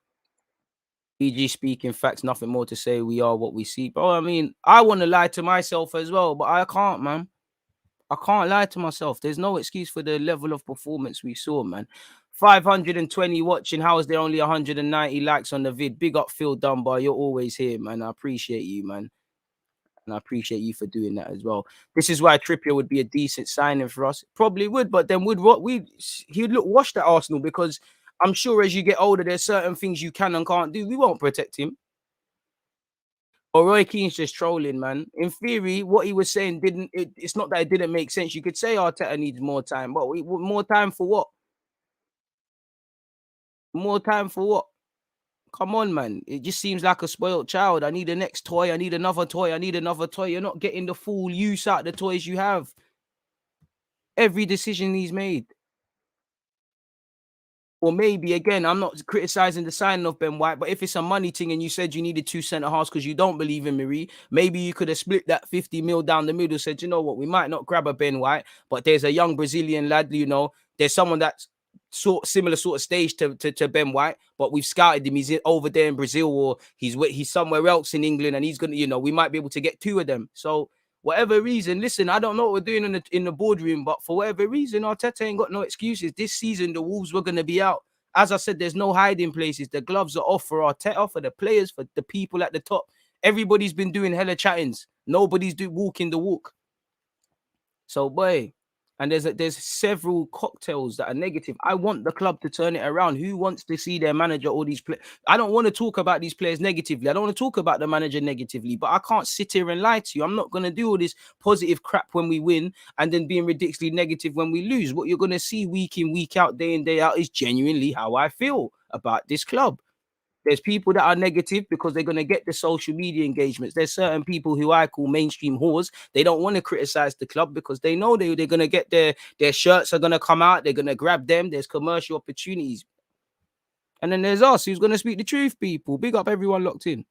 EG speaking facts, nothing more to say. We are what we see. Bro, I mean, I want to lie to myself as well, but I can't, man. I can't lie to myself. There's no excuse for the level of performance we saw, man. 520 watching. How is there only 190 likes on the vid? Big up Phil Dunbar. You're always here, man. I appreciate you, man. And I appreciate you for doing that as well. This is why Trippier would be a decent signing for us. Probably would, but then he would look washed at Arsenal, because I'm sure as you get older, there's certain things you can and can't do. We won't protect him. Or Roy Keane's just trolling, man. In theory, what he was saying it's not that it didn't make sense. You could say Arteta needs more time, but more time for what? More time for what? Come on, man. It just seems like a spoiled child. I need the next toy. I need another toy. I need another toy. You're not getting the full use out of the toys you have. Every decision he's made. Or maybe, again, I'm not criticizing the signing of Ben White, but if it's a money thing and you said you needed 2 centre-halves because you don't believe in Marie, maybe you could have split that 50 mil down the middle, said, you know what, we might not grab a Ben White, but there's a young Brazilian lad, you know, there's someone that's similar sort of stage to Ben White, but we've scouted him. He's over there in Brazil, or he's somewhere else in England, and he's going to, you know, we might be able to get 2 of them. So whatever reason, listen, I don't know what we're doing in the boardroom, but for whatever reason, Arteta ain't got no excuses. This season, the Wolves were going to be out. As I said, there's no hiding places. The gloves are off for Arteta, for the players, for the people at the top. Everybody's been doing hella chattings. Nobody's walking the walk. So, boy, And there's several cocktails that are negative. I want the club to turn it around. Who wants to see their manager or these players? I don't want to talk about these players negatively. I don't want to talk about the manager negatively, but I can't sit here and lie to you. I'm not going to do all this positive crap when we win and then being ridiculously negative when we lose. What you're going to see week in, week out, day in, day out is genuinely how I feel about this club. There's people that are negative because they're going to get the social media engagements. There's certain people who I call mainstream whores. They don't want to criticize the club because they know they're going to get their shirts are going to come out. They're going to grab them. There's commercial opportunities. And then there's us who's going to speak the truth, people. Big up everyone locked in.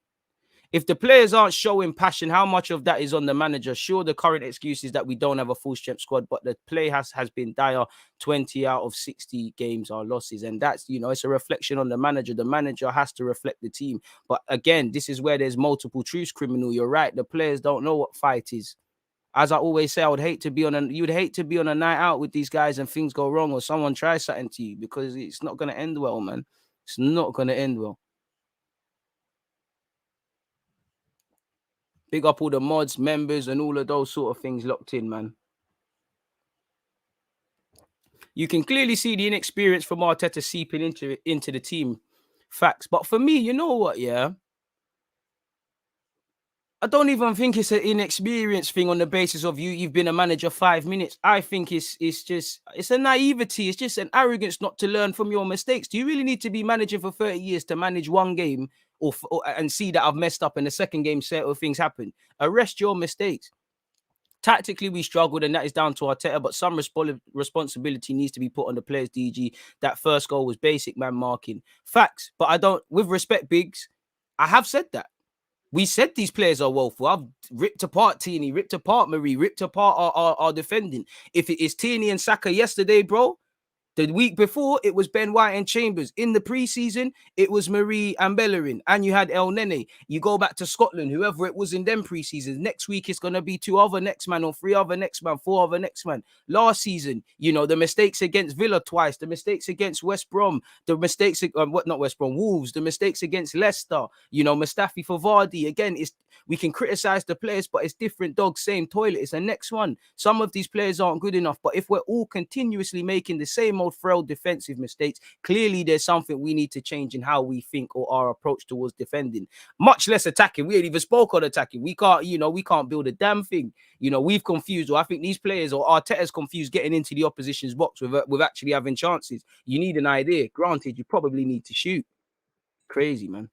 If the players aren't showing passion, how much of that is on the manager? Sure, the current excuse is that we don't have a full strength squad, but the play has been dire. 20 out of 60 games are losses. And that's, it's a reflection on the manager. The manager has to reflect the team. But again, this is where there's multiple truths, criminal. You're right. The players don't know what fight is. As I always say, you'd hate to be on a night out with these guys and things go wrong or someone tries something to you because it's not going to end well, man. It's not going to end well. Big up all the mods, members, and all of those sort of things locked in, man. You can clearly see the inexperience from Arteta seeping into the team. Facts. But for me, you know what, yeah? I don't even think it's an inexperienced thing on the basis of you've been a manager 5 minutes. I think it's a naivety. It's just an arrogance not to learn from your mistakes. Do you really need to be manager for 30 years to manage one game and see that I've messed up and the second game certain things happen? Arrest your mistakes. Tactically, we struggled, and that is down to Arteta, but some responsibility needs to be put on the players, DG. That first goal was basic man marking. Facts, but I don't, with respect, Biggs, I have said that. We said these players are woeful. I've ripped apart Tierney, ripped apart Marie, ripped apart our defending. If it is Tierney and Saka yesterday, bro, the week before, it was Ben White and Chambers. In the preseason, it was Marie and Bellerin. And you had El Nene. You go back to Scotland, whoever it was in them preseasons. Next week, it's going to be 2 other next man or 3 other next man, 4 other next man. Last season, the mistakes against Villa twice, the mistakes against West Brom, the mistakes, not West Brom, Wolves, the mistakes against Leicester, Mustafi for Vardy. Again, we can criticize the players, but it's different dogs, same toilet. It's the next one. Some of these players aren't good enough, but if we're all continuously making the same old frail defensive mistakes, clearly there's something we need to change in how we think or our approach towards defending. Much less attacking. We ain't even spoke on attacking. We can't build a damn thing. We've confused, or I think these players or Arteta's confused getting into the opposition's box with actually having chances. You need an idea. Granted, you probably need to shoot. Crazy, man.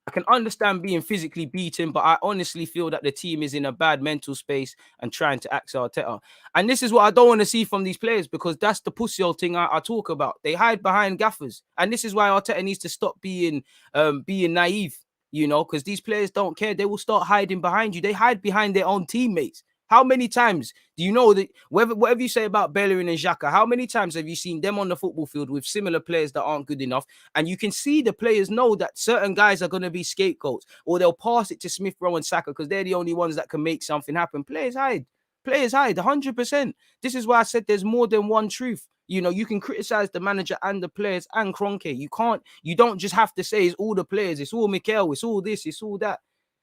I can understand being physically beaten, but I honestly feel that the team is in a bad mental space and trying to axe Arteta. And this is what I don't want to see from these players, because that's the pussy old thing I talk about. They hide behind gaffers. And this is why Arteta needs to stop being naive, because these players don't care. They will start hiding behind you. They hide behind their own teammates. How many times do you know that whatever you say about Bellerin and Xhaka, how many times have you seen them on the football field with similar players that aren't good enough? And you can see the players know that certain guys are going to be scapegoats, or they'll pass it to Smith Rowe and Saka because they're the only ones that can make something happen. Players hide. Players hide 100%. This is why I said there's more than one truth. You can criticize the manager and the players and Kroenke. You don't just have to say it's all the players, it's all Mikel, it's all this, it's all that.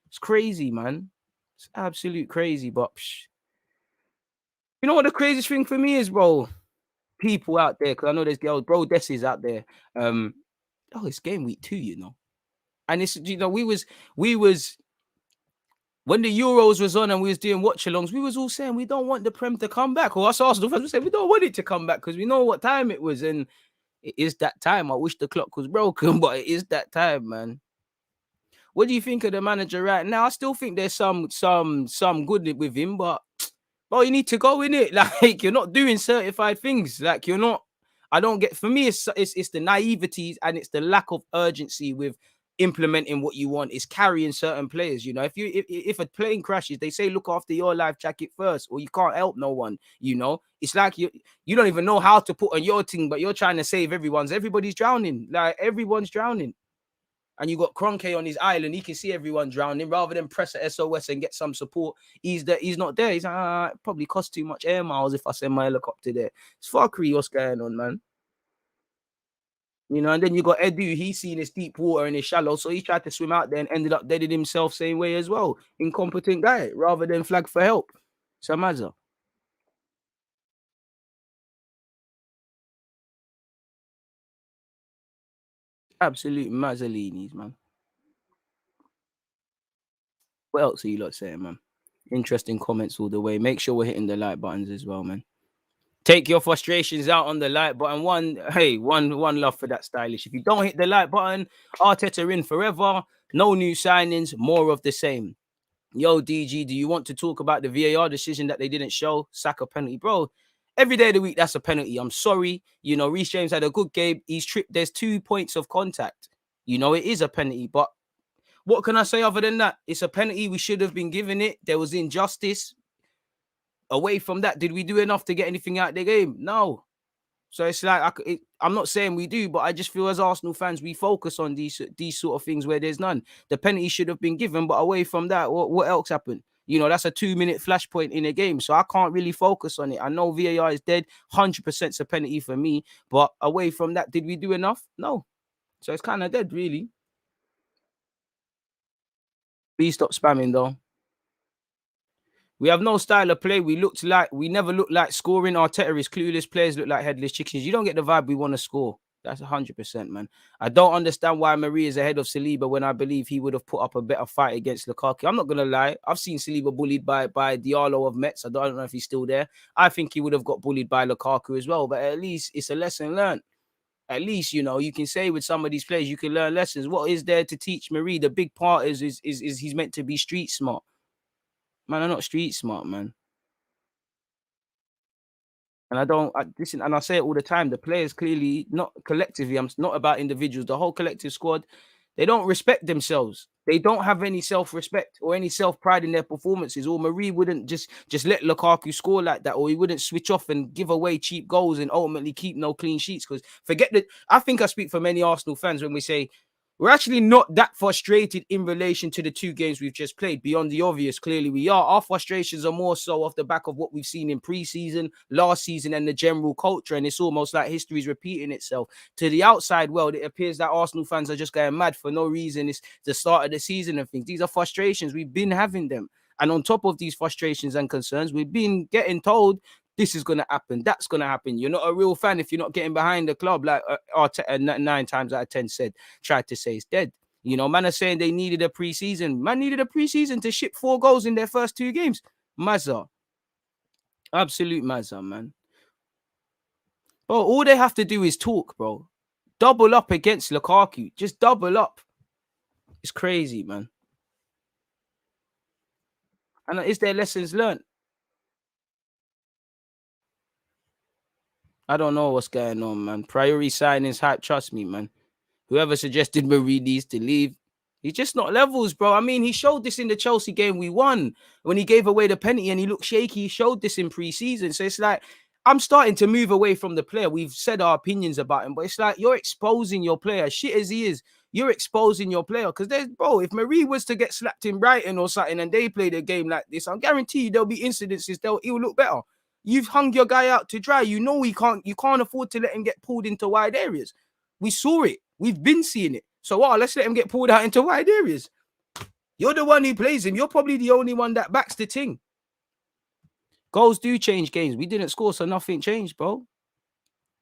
It's crazy, man. It's absolute crazy, but you know what the craziest thing for me is, bro? People out there, because I know there's girls, bro, Desi's out there. It's game week 2, and it's we was when the Euros was on and we was doing watch-alongs, we was all saying we don't want the Prem to come back. Or us Arsenal fans, we said we don't want it to come back because we know what time it was, and it is that time. I wish the clock was broken, but it is that time, man. What do you think of the manager right now? I still think there's some good with him, but you need to go in it. Like, you're not doing certified things. Like, you're not. I don't get. For me, it's the naiveties and it's the lack of urgency with implementing what you want. It's carrying certain players. If a plane crashes, they say look after your life jacket first, or you can't help no one. It's like you don't even know how to put on your thing, but you're trying to save everyone's. Everybody's drowning. Like, everyone's drowning. And you got Kroenke on his island. He can see everyone drowning. Rather than press a SOS and get some support, he's not there. He's like, it probably costs too much air miles if I send my helicopter there. It's fuckery what's going on, man. And then you got Edu. He's seen his deep water and it's shallow, so he tried to swim out there and ended up deaded himself same way as well. Incompetent guy, rather than flag for help. Samaza. Absolute Mazzolinis, man. What else are you lot saying, man? Interesting comments all the way. Make sure we're hitting the like buttons as well, man. Take your frustrations out on the like button. One love for that stylish. If you don't hit the like button, Arteta in forever. No new signings, more of the same. Yo, DG, do you want to talk about the VAR decision that they didn't show? Saka penalty, bro. Every day of the week, that's a penalty. I'm sorry. You know, Reece James had a good game. He's tripped. There's 2 points of contact. You know, it is a penalty. But what can I say other than that? It's a penalty. We should have been given it. There was injustice. Away from that, did we do enough to get anything out of the game? No. So it's like I'm not saying we do, but I just feel as Arsenal fans we focus on these sort of things where there's none. The penalty should have been given, but away from that, what else happened? You know, that's a 2-minute flashpoint in a game, so I can't really focus on it. I know VAR is dead, 100% is a penalty for me, but away from that, did we do enough? No. So it's kind of dead, really. Please stop spamming though. We have no style of play. We never looked like scoring. Arteta is clueless. Players look like headless chickens. You don't get the vibe we want to score. That's 100%, man. I don't understand why Marie is ahead of Saliba when I believe he would have put up a better fight against Lukaku. I'm not going to lie. I've seen Saliba bullied by Diallo of Metz. I don't know if he's still there. I think he would have got bullied by Lukaku as well. But at least it's a lesson learned. At least, you know, you can say with some of these players, you can learn lessons. What is there to teach Marie? The big part is he's meant to be street smart. Man, I'm not street smart, man. And listen, and I say it all the time. The players clearly, not collectively, I'm not about individuals, the whole collective squad, they don't respect themselves. They don't have any self-respect or any self-pride in their performances. Or Marie wouldn't just let Lukaku score like that, or he wouldn't switch off and give away cheap goals and ultimately keep no clean sheets. Because forget that, I think I speak for many Arsenal fans when we say we're actually not that frustrated in relation to the 2 games we've just played. Beyond the obvious, clearly we are. Our frustrations are more so off the back of what we've seen in pre-season, last season, and the general culture. And it's almost like history is repeating itself. To the outside world, it appears that Arsenal fans are just going mad for no reason. It's the start of the season and things. These are frustrations. We've been having them. And on top of these frustrations and concerns, we've been getting told this is going to happen. That's going to happen. You're not a real fan if you're not getting behind the club, like Arteta 9 times out of 10 tried to say it's dead. You know, man are saying they needed a preseason. Man needed a preseason to ship 4 goals in their first 2 games. Mazza. Absolute Mazza, man. Bro, all they have to do is talk, bro. Double up against Lukaku. Just double up. It's crazy, man. And is there lessons learned? I don't know what's going on, man. Priority signings hype, trust me, man. Whoever suggested Marie needs to leave, he's just not levels, bro. I mean, he showed this in the Chelsea game we won when he gave away the penalty and he looked shaky. He showed this in pre-season. So it's like, I'm starting to move away from the player. We've said our opinions about him, but it's like you're exposing your player. Shit as he is, you're exposing your player. Because bro, if Marie was to get slapped in Brighton or something and they played a game like this, I guarantee you there'll be incidences. He'll look better. You've hung your guy out to dry. You know you can't afford to let him get pulled into wide areas. We saw it. We've been seeing it. So let's let him get pulled out into wide areas. You're the one who plays him. You're probably the only one that backs the thing. Goals do change games. We didn't score, so nothing changed, bro.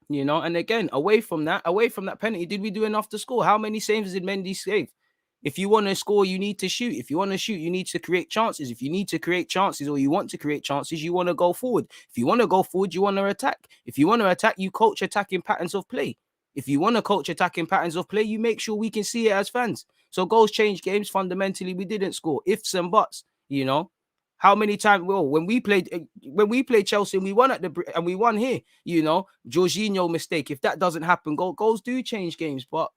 You know, and again, away from that penalty, did we do enough to score? How many saves did Mendy save? If you want to score, you need to shoot. If you want to shoot, you need to create chances. If you need to create chances or you want to create chances, you want to go forward. If you want to go forward, you want to attack. If you want to attack, you coach attacking patterns of play. If you want to coach attacking patterns of play, you make sure we can see it as fans. So goals change games. Fundamentally, we didn't score. Ifs and buts, you know. How many times? Well, when we played Chelsea and we won here, you know, Jorginho mistake. If that doesn't happen, goals do change games, but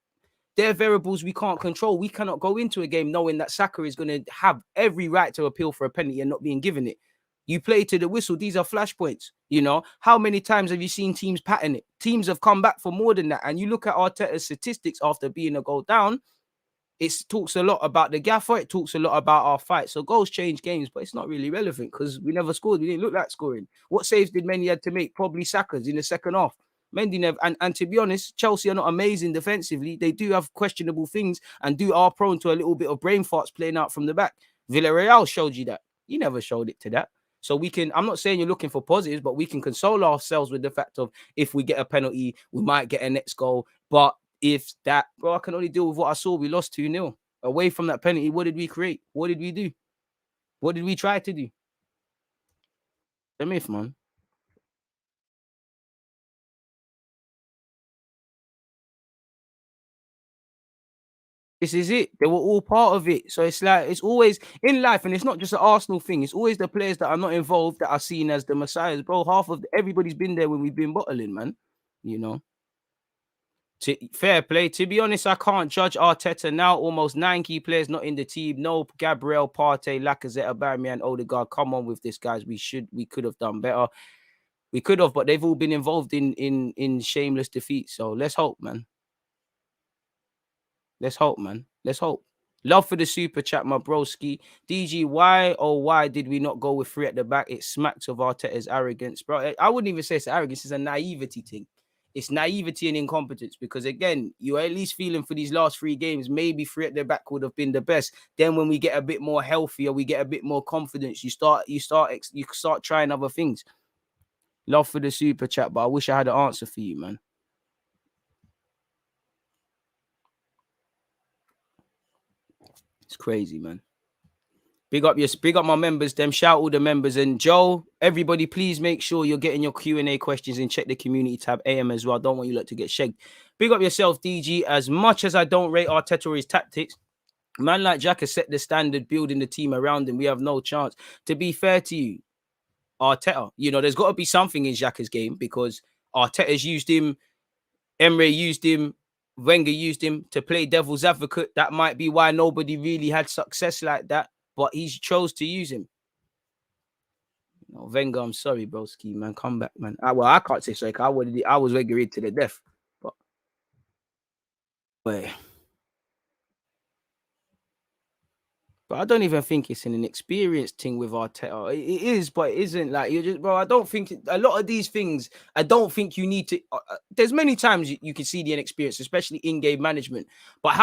they're variables we can't control. We cannot go into a game knowing that Saka is going to have every right to appeal for a penalty and not being given it. You play to the whistle. These are flashpoints. You know, how many times have you seen teams pattern it? Teams have come back for more than that. And you look at Arteta's statistics after being a goal down, it talks a lot about the gaffer. It talks a lot about our fight. So goals change games, but it's not really relevant because we never scored. We didn't look like scoring. What saves did Mendy had to make? Probably Saka's in the second half. Mendy never, and to be honest, Chelsea are not amazing defensively. They do have questionable things and are prone to a little bit of brain farts playing out from the back. Villarreal showed you that. You never showed it to that. So we can, I'm not saying you're looking for positives, but we can console ourselves with the fact of if we get a penalty, we might get a next goal. But if that, bro, I can only deal with what I saw. We lost 2-0. Away from that penalty, what did we create? What did we do? What did we try to do? The myth, man. This is it. They were all part of it. So it's like, it's always in life, and it's not just an Arsenal thing. It's always the players that are not involved that are seen as the messiahs, bro. Half of everybody's been there when we've been bottling, man. You know. Fair play. To be honest, I can't judge Arteta now. Almost 9 key players not in the team. No Gabriel, Partey, Lacazette, Aubameyang, Odegaard. Come on with this, guys. We could have done better. We could have, but they've all been involved in shameless defeat. So let's hope, man. Let's hope, man. Let's hope. Love for the super chat, my broski. DG, why did we not go with 3 at the back? It smacks of Arteta's arrogance, bro. I wouldn't even say it's arrogance. It's a naivety thing. It's naivety and incompetence, because again, you're at least feeling for these last 3 games, maybe 3 at the back would have been the best. Then when we get a bit more healthier, we get a bit more confidence. You start trying other things. Love for the super chat, but I wish I had an answer for you, man. It's crazy, man. Big up my members, them. Shout all the members. And Joe, everybody, please make sure you're getting your Q&A questions and check the community tab AM as well. I don't want you lot to get shagged. Big up yourself, DG. As much as I don't rate Arteta or his tactics, man like Jack has set the standard, building the team around him. We have no chance. To be fair to you, Arteta, you know, there's got to be something in Xhaka's game, because Arteta's used him, Emre used him, Wenger used him to play devil's advocate. That might be why nobody really had success like that, but he chose to use him. No, Wenger, I'm sorry, broski, man. Come back, man. Well, I can't say sorry. I was Wenger to the death. But wait. But I don't even think it's an experienced thing with Arteta. It is, but it isn't. Like, you're just, bro. I don't think a lot of these things. I don't think you need to. There's many times you can see the inexperience, especially in-game management. But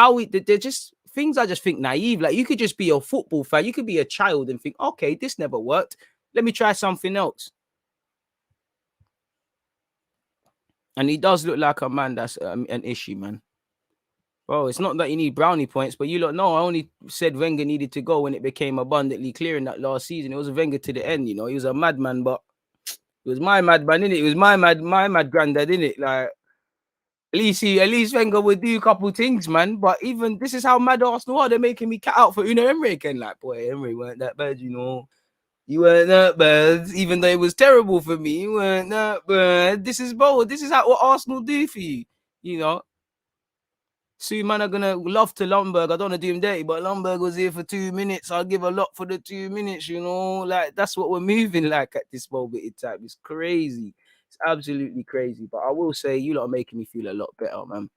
they're just things. I just think naive. Like, you could just be a football fan. You could be a child and think, okay, this never worked. Let me try something else. And he does look like a man that's an issue, man. Bro, it's not that you need brownie points, but you lot know I only said Wenger needed to go when it became abundantly clear in that last season. It was a Wenger to the end, you know. He was a madman, but it was my madman, innit? It was my mad granddad, innit? Like, at least Wenger would do a couple things, man. But even this is how mad Arsenal are. They're making me cat out for Unai Emery again. Like, boy, Emery weren't that bad, you know. You weren't that bad, even though it was terrible for me. You weren't that bad. This is bold. This is what Arsenal do for you, you know. Soon, man, are gonna love to Lundberg. I don't want to do him dirty, but Lundberg was here for 2 minutes. I'll give a lot for the 2 minutes, you know. Like, that's what we're moving like at this moment in time. It's crazy. It's absolutely crazy. But I will say, you lot are making me feel a lot better, man.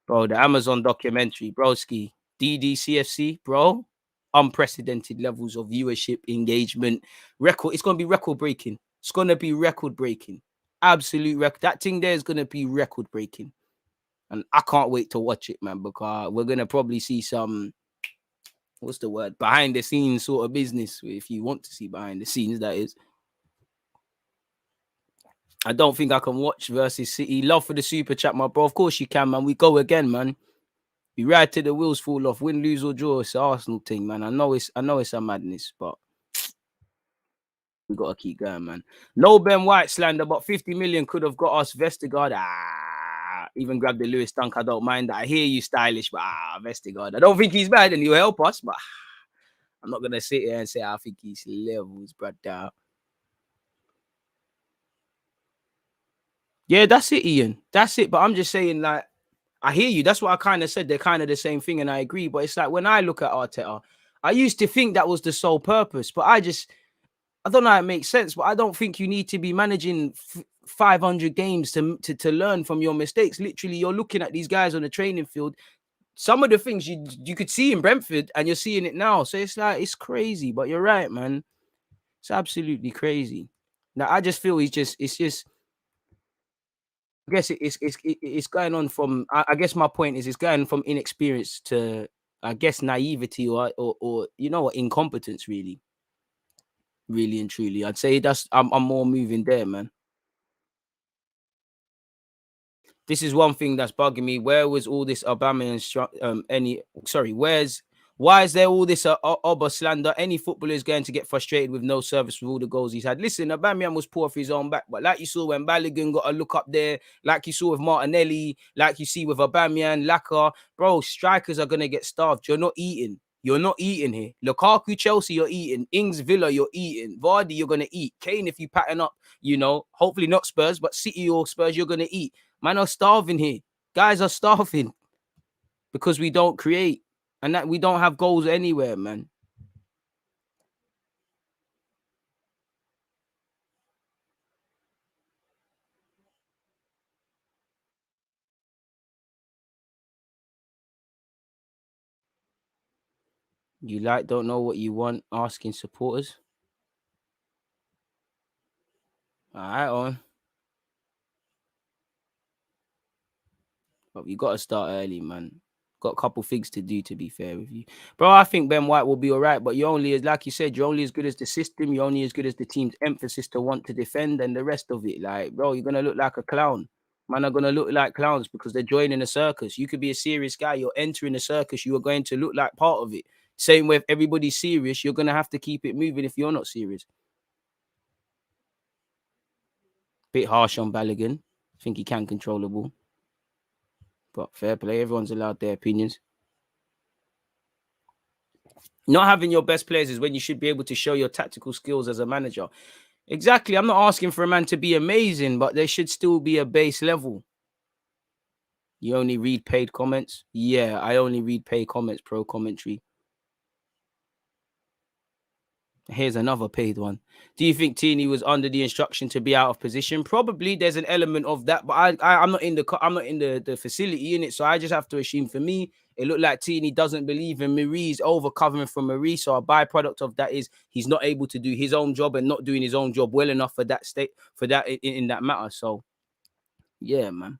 Bro, the Amazon documentary, broski, DDCFC, bro. Unprecedented levels of viewership, engagement, record. It's gonna be record breaking. It's gonna be record breaking. Absolute record. That thing there is gonna be record breaking. And I can't wait to watch it, man, because we're going to probably see some, what's the word, behind the scenes sort of business, if you want to see behind the scenes, that is. I don't think I can watch versus City. Love for the super chat, my bro. Of course you can, man. We go again, man. We ride till the wheels fall off. Win, lose or draw. It's an Arsenal thing, man. I know it's a madness, but we got to keep going, man. No Ben White slander, but 50 million could have got us Vestergaard. Even grab the Lewis Dunk. I don't mind that. I hear you stylish, but Vestergaard. I don't think he's bad and he'll help us, but I'm not going to sit here and say I think he's levels, brother. Yeah, that's it, Ian. That's it. But I'm just saying, like, I hear you. That's what I kind of said. They're kind of the same thing, and I agree. But it's like when I look at Arteta, I used to think that was the sole purpose, but I don't know how it makes sense, but I don't think you need to be managing 500 games to learn from your mistakes. Literally, you're looking at these guys on the training field. Some of the things you could see in Brentford, and you're seeing it now. So it's like, it's crazy, but you're right, man. It's absolutely crazy. Now, I just feel it's just, I guess it's going on from, I guess my point is it's going from inexperience to, I guess, naivety or you know what, incompetence, really. Really and truly, I'd say I'm more moving there, man. This is one thing that's bugging me. Where was all this Aubameyang why is there all this Oba slander? Any footballer is going to get frustrated with no service with all the goals he's had. Listen, Aubameyang was poor for his own back, but like you saw when Balogun got a look up there, like you saw with Martinelli, like you see with Aubameyang, Laka, bro, strikers are going to get starved. You're not eating. You're not eating here. Lukaku, Chelsea, you're eating. Ings, Villa, you're eating. Vardy, you're going to eat. Kane, if you pattern up, hopefully not Spurs, but City or Spurs, you're going to eat. Man are starving here. Guys are starving because we don't create and that we don't have goals anywhere, man. You don't know what you want, asking supporters. All right, on. But we got to start early, man. Got a couple things to do, to be fair with you. Bro, I think Ben White will be all right, but you're only, like you said, you're only as good as the system. You're only as good as the team's emphasis to want to defend and the rest of it. Like, bro, you're going to look like a clown. Man are going to look like clowns because they're joining a circus. You could be a serious guy. You're entering a circus. You are going to look like part of it. Same way if everybody's serious, you're going to have to keep it moving if you're not serious. Bit harsh on Balogun. I think he can control the ball. But fair play. Everyone's allowed their opinions. Not having your best players is when you should be able to show your tactical skills as a manager. Exactly. I'm not asking for a man to be amazing, but there should still be a base level. You only read paid comments? Yeah, I only read paid comments, pro commentary. Here's another paid one. Do you think Tini was under the instruction to be out of position? Probably. There's an element of that, but I'm not in the facility in it, so I just have to assume. For me, it looked like Tini doesn't believe in Marie's over covering for Marie. So a byproduct of that is he's not able to do his own job and not doing his own job well enough for that state for that in that matter. So yeah, man.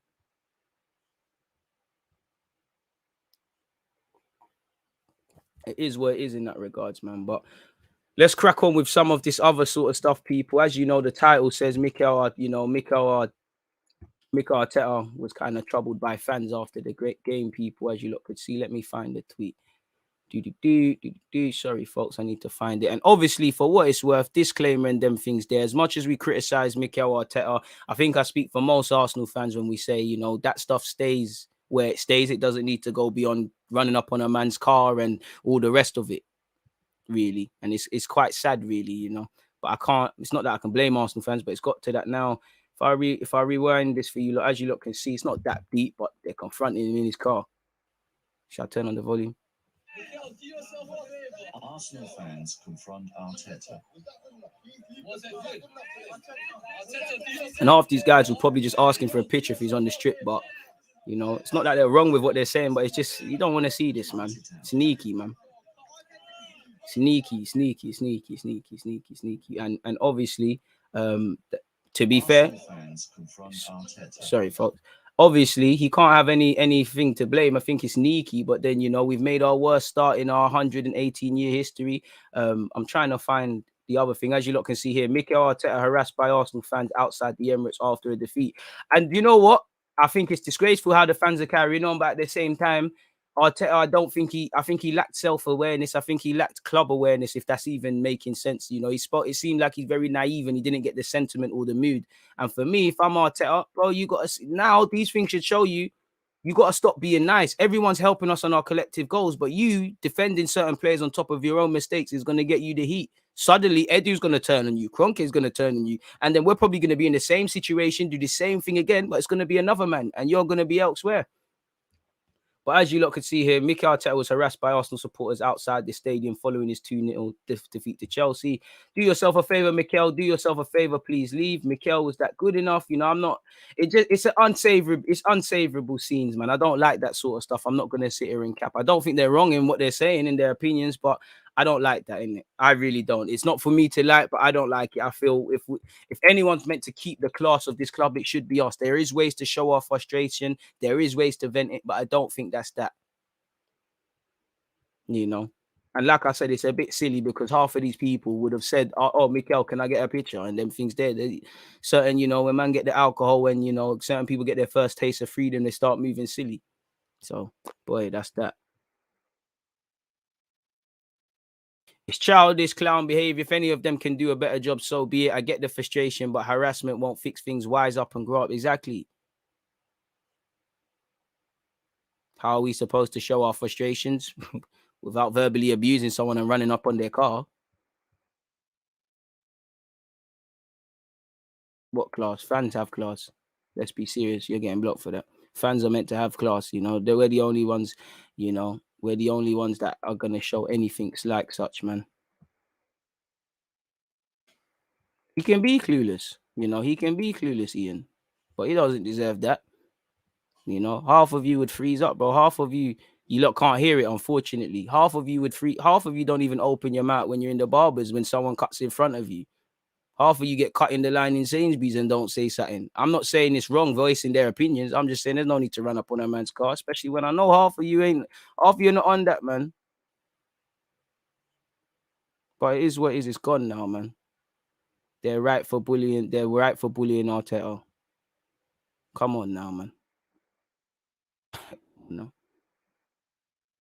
It is what it is in that regards, man. But let's crack on with some of this other sort of stuff, people. As you know, the title says Mikel Arteta was kind of troubled by fans after the great game, people, as you lot could see. Let me find the tweet. Sorry, folks, I need to find it. And obviously, for what it's worth, disclaimer and them things there. As much as we criticize Mikel Arteta, I think I speak for most Arsenal fans when we say, that stuff stays where it stays. It doesn't need to go beyond running up on a man's car and all the rest of it, really. And it's quite sad, really, But I can't. It's not that I can blame Arsenal fans, but it's got to that now. If I rewind this for you, as you lot can see, it's not that deep, but they're confronting him in his car. Shall I turn on the volume? Arsenal fans confront Arteta. And half these guys will probably just ask him for a picture if he's on the strip, but it's not that they're wrong with what they're saying, but it's just you don't want to see this, man. Sneaky, man. Sneaky. And obviously, to be fair, sorry, folks. Obviously, he can't have anything to blame. I think it's sneaky, but then we've made our worst start in our 118-year history. I'm trying to find the other thing. As you lot can see here, Mikel Arteta harassed by Arsenal fans outside the Emirates after a defeat. And you know what? I think it's disgraceful how the fans are carrying on, but at the same time, Arteta, I think he lacked self-awareness. I think he lacked club awareness, if that's even making sense. It seemed like he's very naive and he didn't get the sentiment or the mood. And for me, if I'm Arteta, bro, now these things should show you got to stop being nice. Everyone's helping us on our collective goals, but you defending certain players on top of your own mistakes is going to get you the heat. Suddenly, Edu's going to turn on you. Kroenke is going to turn on you. And then we're probably going to be in the same situation, do the same thing again, but it's going to be another man and you're going to be elsewhere. But as you lot could see here, Mikel Arteta was harassed by Arsenal supporters outside the stadium following his 2-0 defeat to Chelsea. Do yourself a favour, Mikel. Do yourself a favour, please leave. Mikel, was that good enough? I'm not. It's unsavourable scenes, man. I don't like that sort of stuff. I'm not going to sit here and cap. I don't think they're wrong in what they're saying in their opinions, but I don't like that, innit? I really don't. It's not for me to like, but I don't like it. I feel if anyone's meant to keep the class of this club, it should be us. There is ways to show our frustration. There is ways to vent it, but I don't think that's that. And like I said, it's a bit silly because half of these people would have said, "Oh, Mikel, can I get a picture?" And them things there. Certain, when man get the alcohol, when certain people get their first taste of freedom, they start moving silly. So, boy, that's that. It's childish clown behavior. If any of them can do a better job, so be it. I get the frustration, but harassment won't fix things. Wise up and grow up. Exactly. How are we supposed to show our frustrations without verbally abusing someone and running up on their car? What class? Fans have class. Let's be serious. You're getting blocked for that. Fans are meant to have class. We're the only ones. We're the only ones that are gonna show anything like such, man. He can be clueless. He can be clueless, Ian, but he doesn't deserve that. Half of you would freeze up, bro. Half of you lot can't hear it, unfortunately. Half of you would freeze. Half of you don't even open your mouth when you're in the barbers when someone cuts in front of you. Half of you get cut in the line in Sainsbury's and don't say something. I'm not saying it's wrong voicing their opinions. I'm just saying there's no need to run up on a man's car, especially when I know half of you not on that, man. But it is what it is. It's gone now, man. They're right for bullying. They're right for bullying Arteta. Come on now, man. No.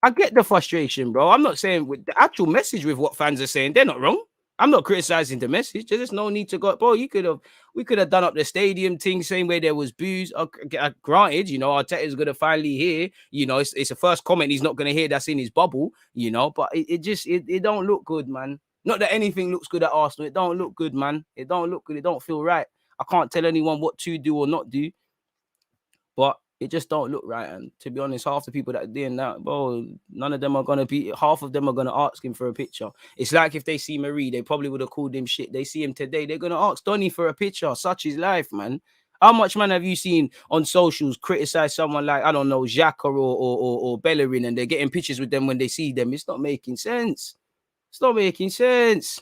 I get the frustration, bro. I'm not saying with the actual message with what fans are saying, they're not wrong. I'm not criticizing the message. There's just no need to go, bro. We could have done up the stadium thing, same way there was booze. Granted, Arteta's gonna finally hear. It's the first comment he's not gonna hear that's in his bubble. But it don't look good, man. Not that anything looks good at Arsenal. It don't look good, man. It don't look good. It don't feel right. I can't tell anyone what to do or not do, but it just don't look right. And to be honest, half the people that are doing that, bro, none of them are gonna be. Half of them are gonna ask him for a picture. It's like if they see Marie, they probably would have called him shit. They see him today, they're gonna ask Donny for a picture. Such is life, man. How much, man, have you seen on socials criticize someone like, I don't know, Xhaka or Bellerin, and they're getting pictures with them when they see them? It's not making sense. It's not making sense.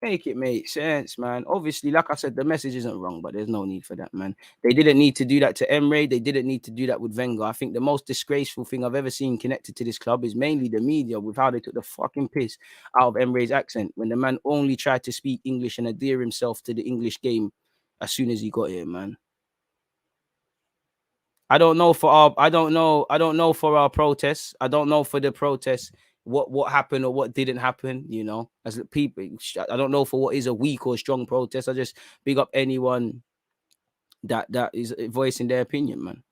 Make it make sense, man. Obviously, like I said, the message isn't wrong, but there's no need for that, man. They didn't need to do that to Emre. They didn't need to do that with Wenger. I think the most disgraceful thing I've ever seen connected to this club is mainly the media with how they took the fucking piss out of Emre's accent when the man only tried to speak English and adhere himself to the English game as soon as he got here, man. I don't know for our protests. I don't know for the protests what happened or what didn't happen, as people. I don't know for what is a weak or strong protest. I just big up anyone that is voicing their opinion, man.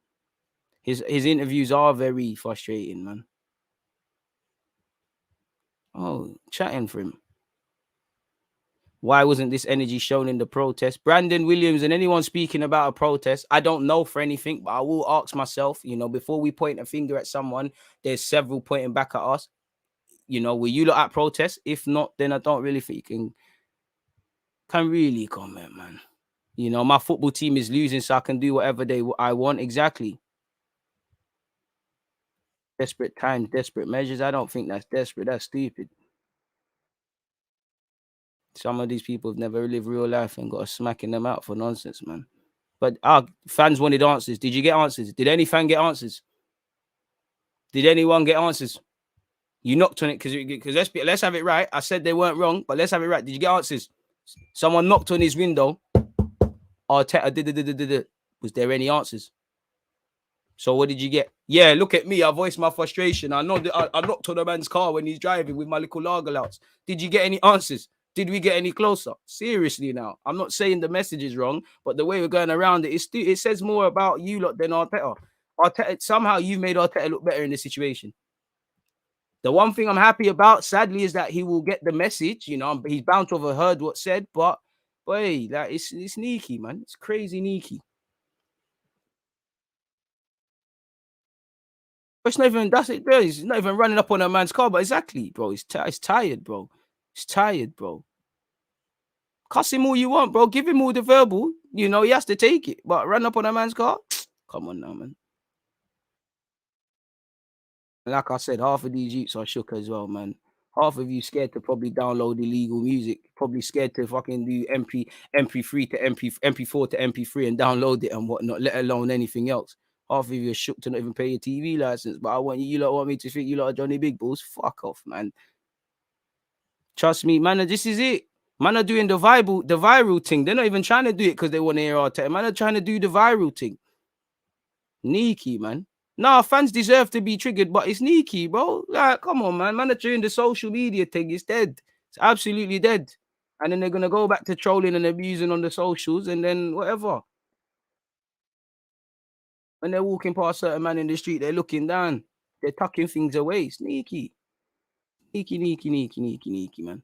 His interviews are very frustrating, man. Oh, chatting for him. Why wasn't this energy shown in the protest? Brandon Williams and anyone speaking about a protest, I don't know for anything, but I will ask myself, before we point a finger at someone, there's several pointing back at us. Were you lot at protests? If not, then I don't really think you can really comment, man. My football team is losing, so I can do whatever I want. Exactly. Desperate times, desperate measures. I don't think that's desperate. That's stupid. Some of these people have never lived real life and got us smacking them out for nonsense, man. But our fans wanted answers. Did you get answers? Did any fan get answers? Did anyone get answers? You knocked on it because let's have it right. I said they weren't wrong, but let's have it right. Did you get answers? Someone knocked on his window. Arteta did. Was there any answers? So what did you get? Yeah, look at me. I voiced my frustration. I know that I knocked on a man's car when he's driving with my little lager louts. Did you get any answers? Did we get any closer? Seriously now. I'm not saying the message is wrong, but the way we're going around it, it says more about you lot than Arteta. Somehow you've made Arteta look better in this situation. The one thing I'm happy about, sadly, is that he will get the message. He's bound to have heard what's said, but boy, it's sneaky, man. It's crazy sneaky. It's not even He's not even running up on a man's car, but exactly, bro. It's tired, bro. It's tired, bro. Cuss him all you want, bro. Give him all the verbal. He has to take it. But run up on a man's car? Come on now, man. Like I said, half of these youths are shook as well, man. Half of you scared to probably download illegal music. Probably scared to fucking do MP3 to MP4 to MP3 and download it and whatnot, let alone anything else. Half of you are shook to not even pay your TV license, but I want you lot want me to think you lot are Johnny Big Balls. Fuck off, man. Trust me, man. This is it. Man are doing the viral thing. They're not even trying to do it because they want to hear our tech. Man are trying to do the viral thing. Sneaky, man. Nah, fans deserve to be triggered, but it's sneaky, bro. Like, come on, man. Man are doing the social media thing. It's dead. It's absolutely dead. And then they're gonna go back to trolling and abusing on the socials, and then whatever. When they're walking past certain man in the street, they're looking down. They're tucking things away. Sneaky. Sneaky, man.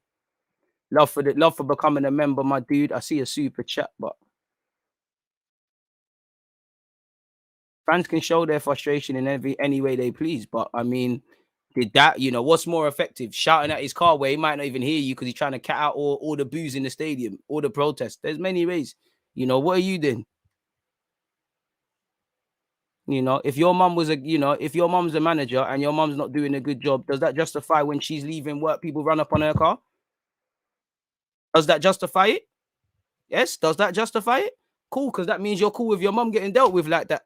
Love for becoming a member, my dude. I see a super chat, but fans can show their frustration in any way they please. But I mean, did that, what's more effective? Shouting at his car where he might not even hear you because he's trying to cut out all the boos in the stadium, all the protests. There's many ways. What are you doing? If your mum was if your mum's a manager and your mum's not doing a good job, does that justify when she's leaving work, people run up on her car? Does that justify it? Yes. Does that justify it? Cool, because that means you're cool with your mum getting dealt with like that.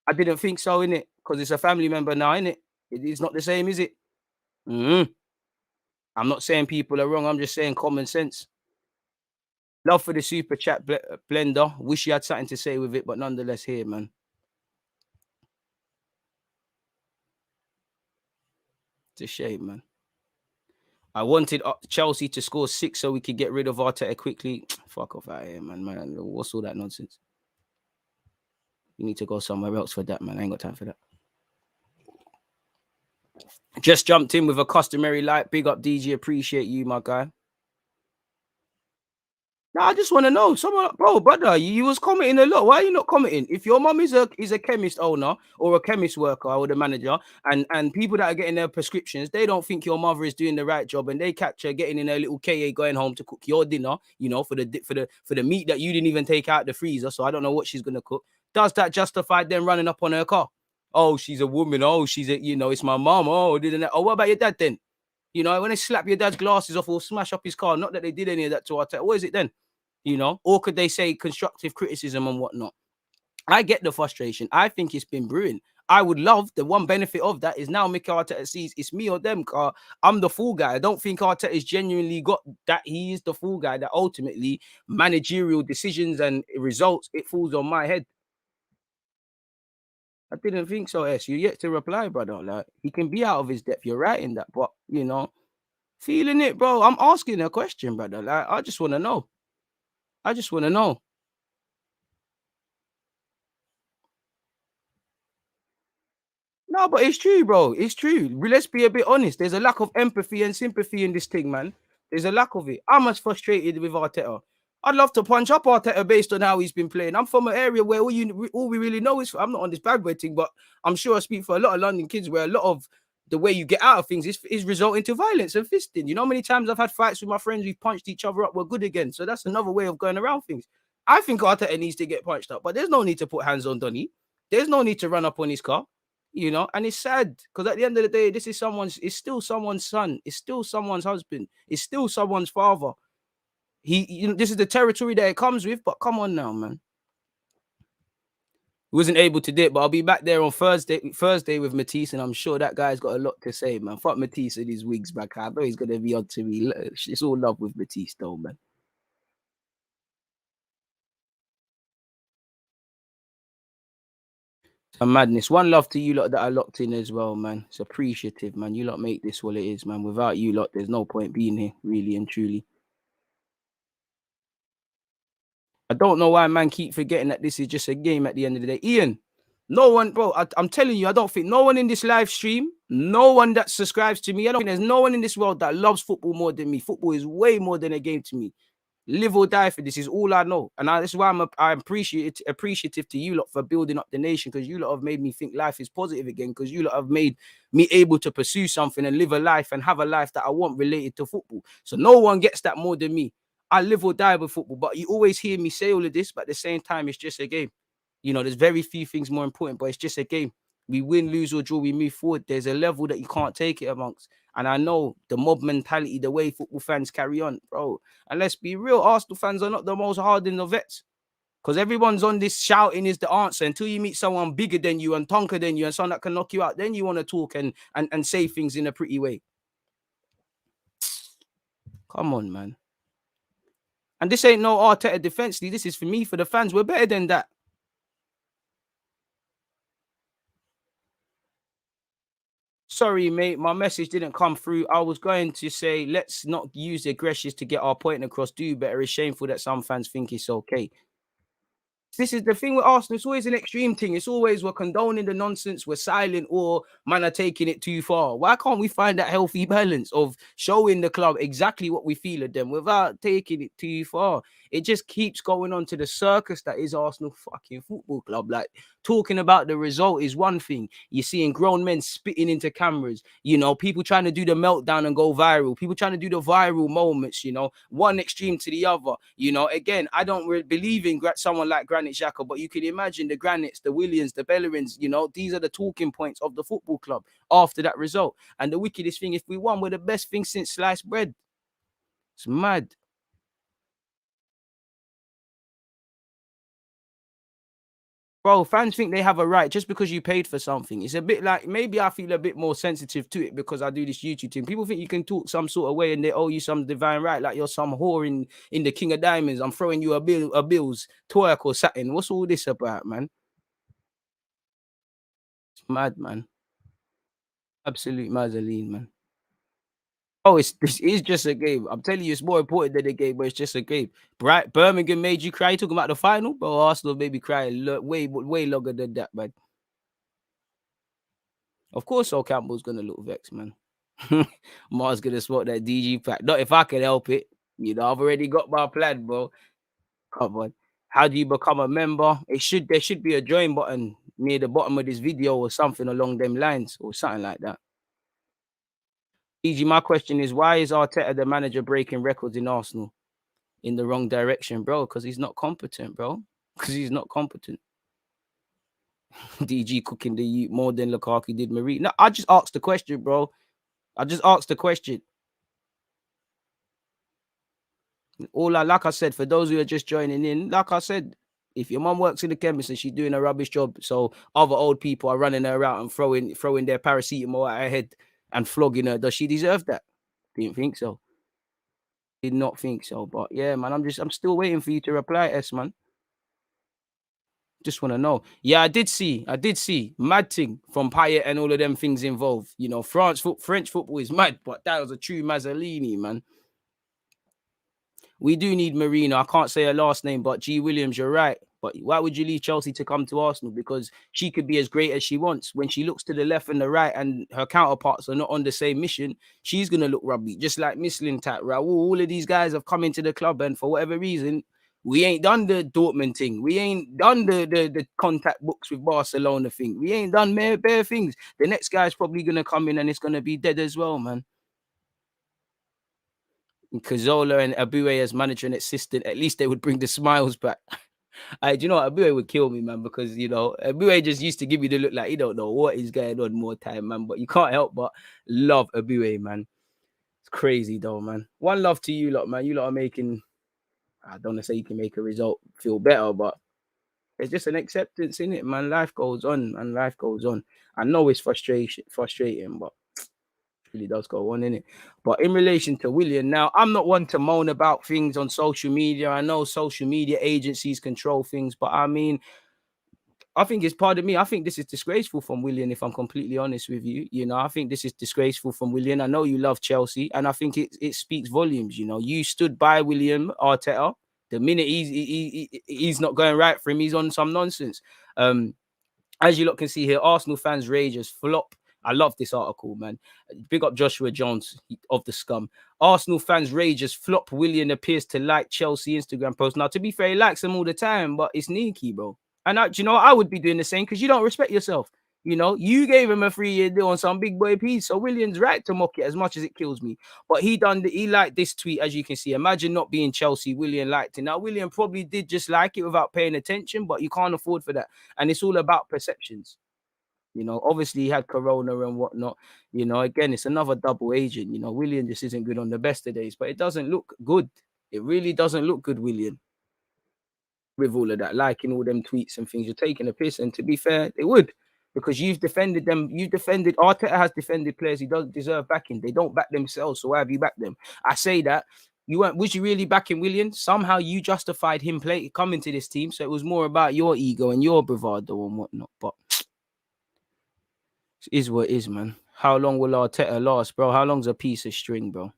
I didn't think so, innit? Because it's a family member now, innit? It's not the same, is it? I'm not saying people are wrong. I'm just saying common sense. Love for the super chat, Blender. Wish you had something to say with it, but nonetheless here, man. It's a shame, man. I wanted Chelsea to score 6 so we could get rid of Arteta quickly. Fuck off out here, man. What's all that nonsense? You need to go somewhere else for that, man. I ain't got time for that. Just jumped in with a customary like. Big up, DG. Appreciate you, my guy. Now, I just want to know, brother, you was commenting a lot. Why are you not commenting? If your mum is a chemist owner or a chemist worker or the manager, and people that are getting their prescriptions, they don't think your mother is doing the right job, and they catch her getting in her little KA going home to cook your dinner, for the meat that you didn't even take out the freezer. So I don't know what she's gonna cook. Does that justify them running up on her car? Oh, she's a woman. Oh, she's it's my mom. Oh, didn't that? Oh, what about your dad then? When they slap your dad's glasses off or smash up his car, not that they did any of that to Arteta. What is it then? Or could they say constructive criticism and whatnot? I get the frustration. I think it's been brewing. I would love the one benefit of that is now Mikel Arteta sees it's me or them. I'm the fool guy. I don't think Arteta has genuinely got that. He is the fool guy that ultimately managerial decisions and results, it falls on my head. I didn't think so, S. You're yet to reply, brother. Like, he can be out of his depth. You're right in that. But, feeling it, bro. I'm asking a question, brother. Like, I just want to know. No, but it's true, bro. It's true. Let's be a bit honest. There's a lack of empathy and sympathy in this thing, man. There's a lack of it. I'm as frustrated with Arteta. I'd love to punch up Arteta based on how he's been playing. I'm from an area where all we really know is, I'm not on this bad boy thing, but I'm sure I speak for a lot of London kids where a lot of the way you get out of things is resulting to violence and fisting. You know how many times I've had fights with my friends, we've punched each other up, we're good again. So that's another way of going around things. I think Arteta needs to get punched up, but there's no need to put hands on Donny. There's no need to run up on his car. And it's sad because at the end of the day, it's still someone's son, it's still someone's husband, it's still someone's father. This is the territory that it comes with, but come on now, man. Wasn't able to do it, but I'll be back there on Thursday with Matisse, and I'm sure that guy's got a lot to say, man. Fuck Matisse and his wigs back. I know he's gonna be on to me. It's all love with Matisse, though, man. A madness. One love to you lot that are locked in as well, man. It's appreciative, man. You lot make this what it is, man. Without you lot, there's no point being here, really and truly. I don't know why man keep forgetting that this is just a game at the end of the day. Ian, no one, bro, I'm telling you, I don't think no one in this live stream, no one that subscribes to me, I don't think there's no one in this world that loves football more than me. Football is way more than a game to me. Live or die for this is all I know. And that's why I'm appreciative to you lot for building up the nation, because you lot have made me think life is positive again, because you lot have made me able to pursue something and live a life and have a life that I want related to football. So no one gets that more than me. I live or die with football, but you always hear me say all of this, but at the same time, it's just a game. There's very few things more important, but it's just a game. We win, lose, or draw, we move forward. There's a level that you can't take it amongst. And I know the mob mentality, the way football fans carry on, bro. And let's be real, Arsenal fans are not the most hardened of vets. Because everyone's on this shouting is the answer until you meet someone bigger than you and tonker than you and someone that can knock you out. Then you want to talk and say things in a pretty way. Come on, man. And this ain't no Arteta defense league. This is for me, for the fans. We're better than that. Sorry, mate. My message didn't come through. I was going to say, let's not use the aggressions to get our point across. Do better. It's shameful that some fans think it's okay. This is the thing with Arsenal. It's always an extreme thing. It's always we're condoning the nonsense, we're silent, or man are taking it too far. Why can't we find that healthy balance of showing the club exactly what we feel of them without taking it too far? It just keeps going on to the circus that is Arsenal fucking football club. Like, talking about the result is one thing. You're seeing grown men spitting into cameras, you know, people trying to do the meltdown and go viral, people trying to do the viral moments, you know, one extreme to the other. You know, again, I don't really believe in someone like Granit Xhaka, but you can imagine the Granites, the Willians, the Bellerins, you know, these are the talking points of the football club after that result. And the wickedest thing, if we won, we're the best thing since sliced bread. It's mad. Bro, fans think they have a right just because you paid for something. It's a bit like, maybe I feel a bit more sensitive to it because I do this YouTube thing. People think you can talk some sort of way and they owe you some divine right, like you're some whore in the King of Diamonds. I'm throwing you a bills, twerk or something. What's all this about, man? It's mad, man. Absolute mazzoline, man. Oh, this is just a game. I'm telling you, it's more important than a game, but it's just a game. Birmingham made you cry. You talking about the final? But Arsenal made me cry way longer than that, man. Of course, Sol Campbell's gonna look vexed, man. Mars gonna smoke that DG pack. Not if I can help it. You know, I've already got my plan, bro. Come on. How do you become a member? There should be a join button near the bottom of this video or something along them lines or something like that. DG, my question is, why is Arteta the manager breaking records in Arsenal in the wrong direction, bro? Because he's not competent, bro. Because he's not competent. DG cooking the youth more than Lukaku did Marie. No, I just asked the question, bro. I just asked the question. Like I said, for those who are just joining in, like I said, if your mum works in the chemist and she's doing a rubbish job, so other old people are running her out and throwing their paracetamol at her head and flogging her, does she deserve that? Didn't think so. Did not think so. But yeah, man, I'm still waiting for you to reply, S, man. Just want to know. Yeah, I did see mad thing from Payet and all of them things involved. You know, French football is mad, but that was a true Mazzolini, man. We do need Marino. I can't say her last name, but G. Williams, you're right. But why would you leave Chelsea to come to Arsenal? Because she could be as great as she wants. When she looks to the left and the right and her counterparts are not on the same mission, she's going to look rubby. Just like Mislintat, Raul, all of these guys have come into the club and for whatever reason, we ain't done the Dortmund thing. We ain't done the contact books with Barcelona thing. We ain't done bare things. The next guy's probably going to come in and it's going to be dead as well, man. Cazorla and Abue as manager and assistant, at least they would bring the smiles back. Do you know what? Abue would kill me, man, because, you know, Abue just used to give you the look like he don't know what is going on more time, man. But you can't help but love Abue, man. It's crazy, though, man. One love to you lot, man. You lot are making, I don't want to say you can make a result feel better, but it's just an acceptance in it, man. Life goes on, and life goes on. I know it's frustrating, but really does go on in it. But in relation to Willian, now I'm not one to moan about things on social media. I know social media agencies control things, but I mean, I think it's part of me. I think this is disgraceful from Willian, if I'm completely honest with you. You know, I think this is disgraceful from Willian. I know you love Chelsea, and I think it speaks volumes. You know, you stood by William Arteta. The minute he's not going right for him, he's on some nonsense. As you lot can see here, Arsenal fans rage as flop. I love this article, man. Big up Joshua Jones of the scum. Arsenal fans rage as flop Willian appears to like Chelsea Instagram post. Now, to be fair, he likes them all the time, but it's sneaky, bro. And do you know what? I would be doing the same because you don't respect yourself. You know, you gave him a 3-year deal on some big boy piece. So Willian's right to mock it as much as it kills me. But he liked this tweet, as you can see. Imagine not being Chelsea. Willian liked it. Now, Willian probably did just like it without paying attention, but you can't afford for that. And it's all about perceptions. You know, obviously he had corona and whatnot. You know, again, it's another double agent. You know, Willian just isn't good on the best of days, but it doesn't look good. It really doesn't look good, Willian. with all of that, liking all them tweets and things. You're taking a piss, and to be fair, they would, because you've defended them. Arteta has defended players he doesn't deserve backing. They don't back themselves, so why have you backed them? I say that. Was you really backing Willian? Somehow you justified him coming to this team, so it was more about your ego and your bravado and whatnot. But it is what it is, man. How long will Arteta last, bro? How long's a piece of string, bro?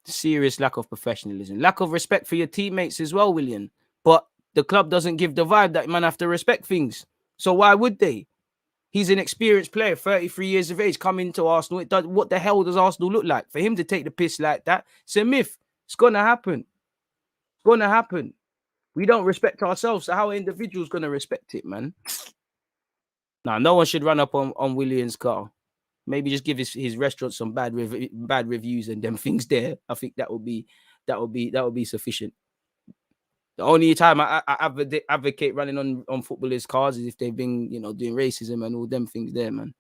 Serious lack of professionalism, lack of respect for your teammates as well, Willian. But the club doesn't give the vibe that man have to respect things. So why would they? He's an experienced player, 33 years of age, coming to Arsenal. What the hell does Arsenal look like? For him to take the piss like that, it's a myth. It's going to happen. It's going to happen. We don't respect ourselves, so how are individuals going to respect it, man? Now, no one should run up on Willian's car. Maybe just give his restaurant some bad reviews and them things there. I think that would be sufficient. The only time I advocate running on footballers' cars is if they've been, doing racism and all them things there, man.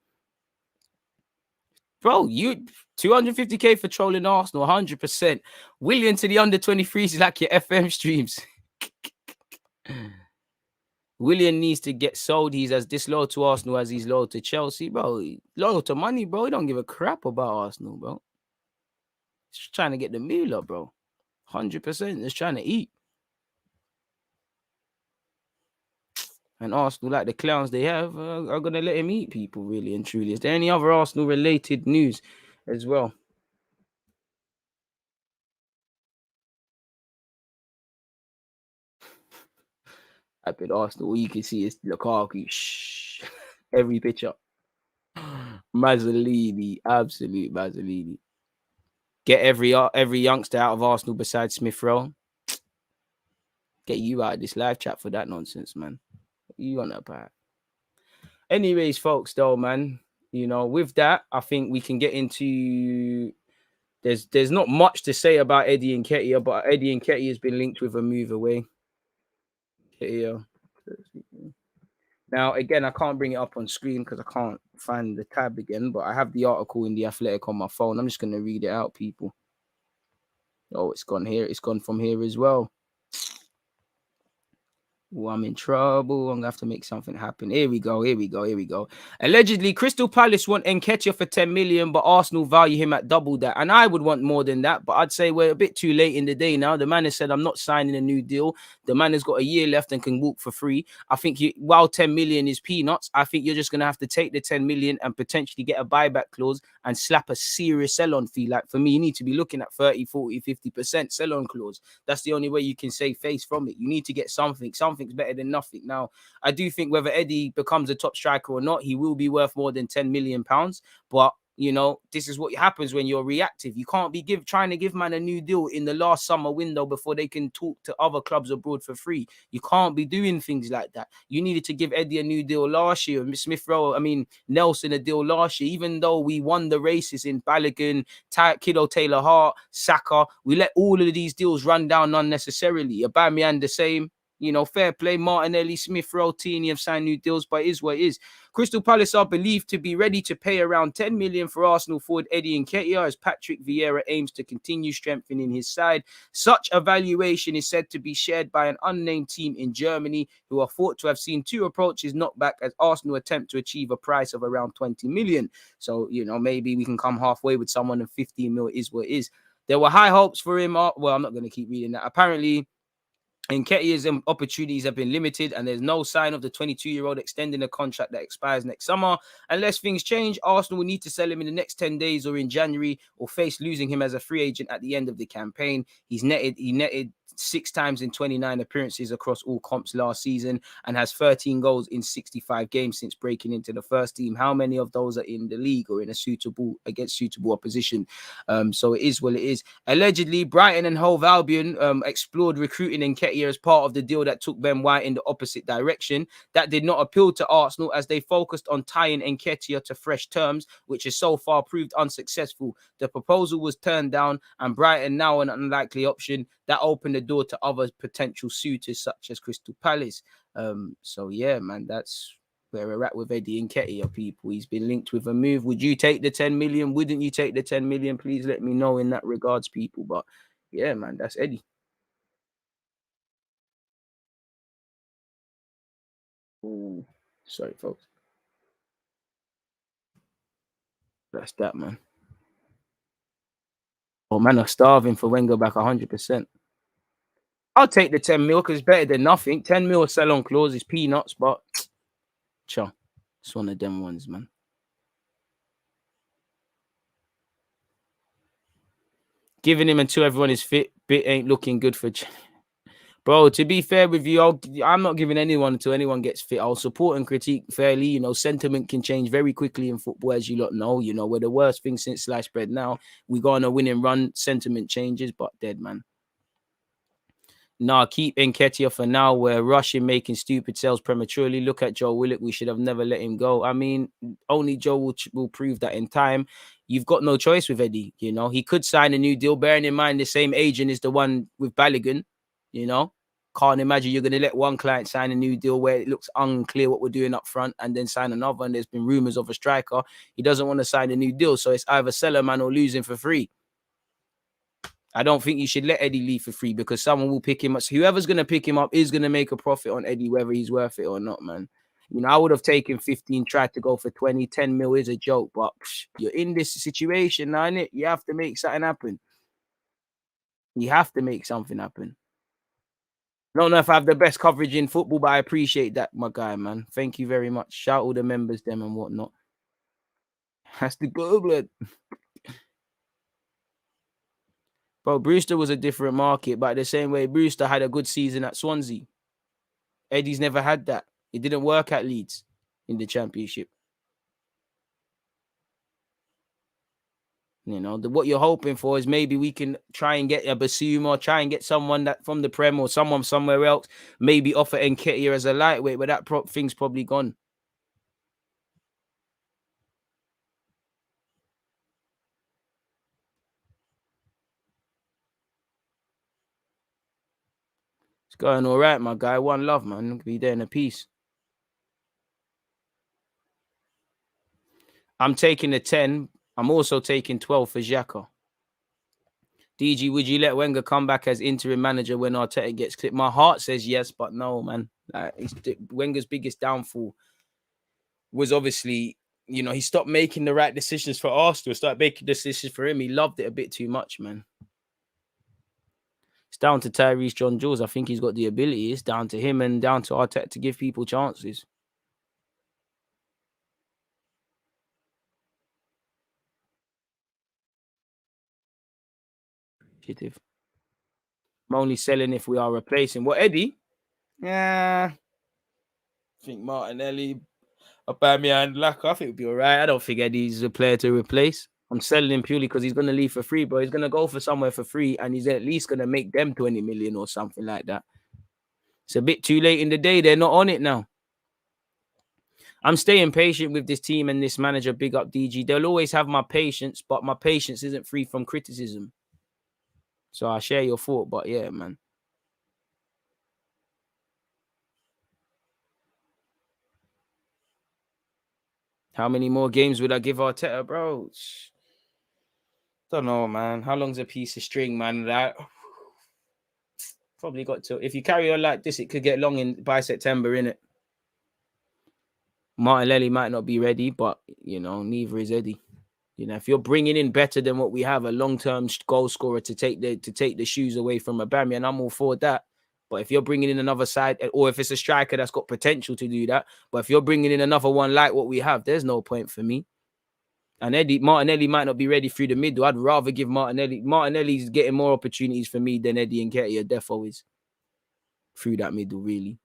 Bro, you 250k for trolling Arsenal, 100%. Willian to the under 23s is like your FM streams. Willian needs to get sold. He's as disloyal to Arsenal as he's loyal to Chelsea, bro. Loyal to money, bro. He don't give a crap about Arsenal, bro. He's trying to get the meal up, bro. 100%. He's trying to eat. And Arsenal, like the clowns they have, are going to let him eat people, really and truly. Is there any other Arsenal-related news as well? I've been Arsenal. All you can see is Lukaku. Shh. Every picture. Mazzolini. Absolute Mazzolini. Get every youngster out of Arsenal besides Smith Rowe. Get you out of this live chat for that nonsense, man. You on that part. Anyways, folks, though, man, with that, I think we can get into. There's not much to say about Eddie NKETIAH, but Eddie NKETIAH has been linked with a move away. Now, again, I can't bring it up on screen because I can't find the tab again, but I have the article in The Athletic on my phone. I'm just going to read it out, people. Oh, it's gone here. It's gone from here as well. Oh, I'm in trouble. I'm going to have to make something happen. Here we go. Allegedly, Crystal Palace want NKETIAH for 10 million, but Arsenal value him at double that. And I would want more than that, but I'd say we're a bit too late in the day now. The man has said, I'm not signing a new deal. The man has got a year left and can walk for free. I think while 10 million is peanuts, I think you're just going to have to take the 10 million and potentially get a buyback clause and slap a serious sell-on fee. Like, for me, you need to be looking at 30, 40, 50% sell-on clause. That's the only way you can save face from it. You need to get something's better than nothing. Now, I do think whether Eddie becomes a top striker or not, he will be worth more than 10 million pounds. But this is what happens when you're reactive. You can't be trying to give man a new deal in the last summer window before they can talk to other clubs abroad for free. You can't be doing things like that. You needed to give Eddie a new deal last year. Nelson a deal last year. Even though we won the races in Balogun, Kiddo Taylor Hart, Saka, we let all of these deals run down unnecessarily. Aubameyang the same. Fair play. Martinelli, Smith Rowe, Tierney have signed new deals, but it is what it is. Crystal Palace are believed to be ready to pay around 10 million for Arsenal forward Eddie NKETIAH as Patrick Vieira aims to continue strengthening his side. Such a valuation is said to be shared by an unnamed team in Germany who are thought to have seen two approaches knocked back as Arsenal attempt to achieve a price of around 20 million. So, maybe we can come halfway with someone and 15 mil is what it is. There were high hopes for him. Well, I'm not going to keep reading that. Apparently, NKETIAH's opportunities have been limited, and there's no sign of the 22-year-old extending a contract that expires next summer. Unless things change, Arsenal will need to sell him in the next 10 days or in January, or face losing him as a free agent at the end of the campaign. He netted 6 times in 29 appearances across all comps last season and has 13 goals in 65 games since breaking into the first team. How many of those are in the league or against suitable opposition? So it is what it is. Allegedly, Brighton and Hove Albion explored recruiting NKETIAH as part of the deal that took Ben White in the opposite direction. That did not appeal to Arsenal as they focused on tying NKETIAH to fresh terms, which has so far proved unsuccessful. The proposal was turned down, and Brighton, now an unlikely option, that opened the door to other potential suitors such as Crystal Palace. So yeah, man, that's where we're at with Eddie NKETIAH, people. He's been linked with a move. Would you take the 10 million? Wouldn't you take the 10 million? Please let me know in that regards, people. But yeah, man, that's Eddie. Ooh, sorry, folks. That's that, man. Oh, man, are starving for Wenger back 100%. I'll take the 10 mil because it's better than nothing. 10 mil sell-on clause is peanuts, but sure, it's one of them ones, man. Giving him until everyone is fit, bit ain't looking good for. Bro, to be fair with you, I'm not giving anyone until anyone gets fit. I'll support and critique fairly. You know, sentiment can change very quickly in football, as you lot know. You know, we're the worst thing since sliced bread now. We go on a winning run, sentiment changes, but dead, man. Nah, keep NKETIAH for now. We're rushing, making stupid sales prematurely. Look at Joe Willock. We should have never let him go. I mean, only Joe will prove that in time. You've got no choice with Eddie. You know, he could sign a new deal, bearing in mind the same agent is the one with Balogun. You know, can't imagine you're going to let one client sign a new deal where it looks unclear what we're doing up front and then sign another. And there's been rumors of a striker. He doesn't want to sign a new deal. So it's either sell a man or lose him for free. I don't think you should let Eddie leave for free because someone will pick him up. So whoever's going to pick him up is going to make a profit on Eddie, whether he's worth it or not, man. You know, I would have taken 15, tried to go for 20. 10 mil is a joke, but you're in this situation now, innit? You have to make something happen. You have to make something happen. I don't know if I have the best coverage in football, but I appreciate that, my guy, man. Thank you very much. Shout all the members, them and whatnot. That's the go, blood. Bro, Brewster was a different market, but the same way Brewster had a good season at Swansea. Eddie's never had that. It didn't work at Leeds in the Championship. You know, what you're hoping for is maybe we can try and get a Basuma, try and get someone that from the Prem or someone somewhere else, maybe offer NKETIAH as a lightweight, but that thing's probably gone. It's going all right, my guy. One love, man. Be there in a piece. I'm taking a 10. I'm also taking 12 for Xhaka. DG, would you let Wenger come back as interim manager when Arteta gets clipped? My heart says yes, but no, man. Wenger's biggest downfall was obviously, you know, he stopped making the right decisions for Arsenal, started making decisions for him. He loved it a bit too much, man. It's down to Tyrese John Jules. I think he's got the ability. It's down to him and down to Arteta to give people chances. I'm only selling if we are replacing. What, Eddie? Yeah. I think Martinelli, Aubameyang, Laka, I think it'll be all right. I don't think Eddie's a player to replace. I'm selling him purely because he's going to leave for free, bro. He's going to go for somewhere for free and he's at least going to make them 20 million or something like that. It's a bit too late in the day. They're not on it now. I'm staying patient with this team and this manager. Big up DG. They'll always have my patience, but my patience isn't free from criticism. So I share your thought, but yeah, man. How many more games would I give Arteta, bro? Don't know, man. How long's a piece of string, man? That probably got to. If you carry on like this, it could get long by September, innit? Martinelli might not be ready, but you know, neither is Eddie. You know, if you're bringing in better than what we have, a long-term goal scorer to take the shoes away from Aubameyang, I'm all for that. But if you're bringing in another side, or if it's a striker that's got potential to do that, but if you're bringing in another one like what we have, there's no point for me. And Martinelli might not be ready through the middle. I'd rather give Martinelli's getting more opportunities for me than Eddie and Nketiah. Defo is through that middle, really.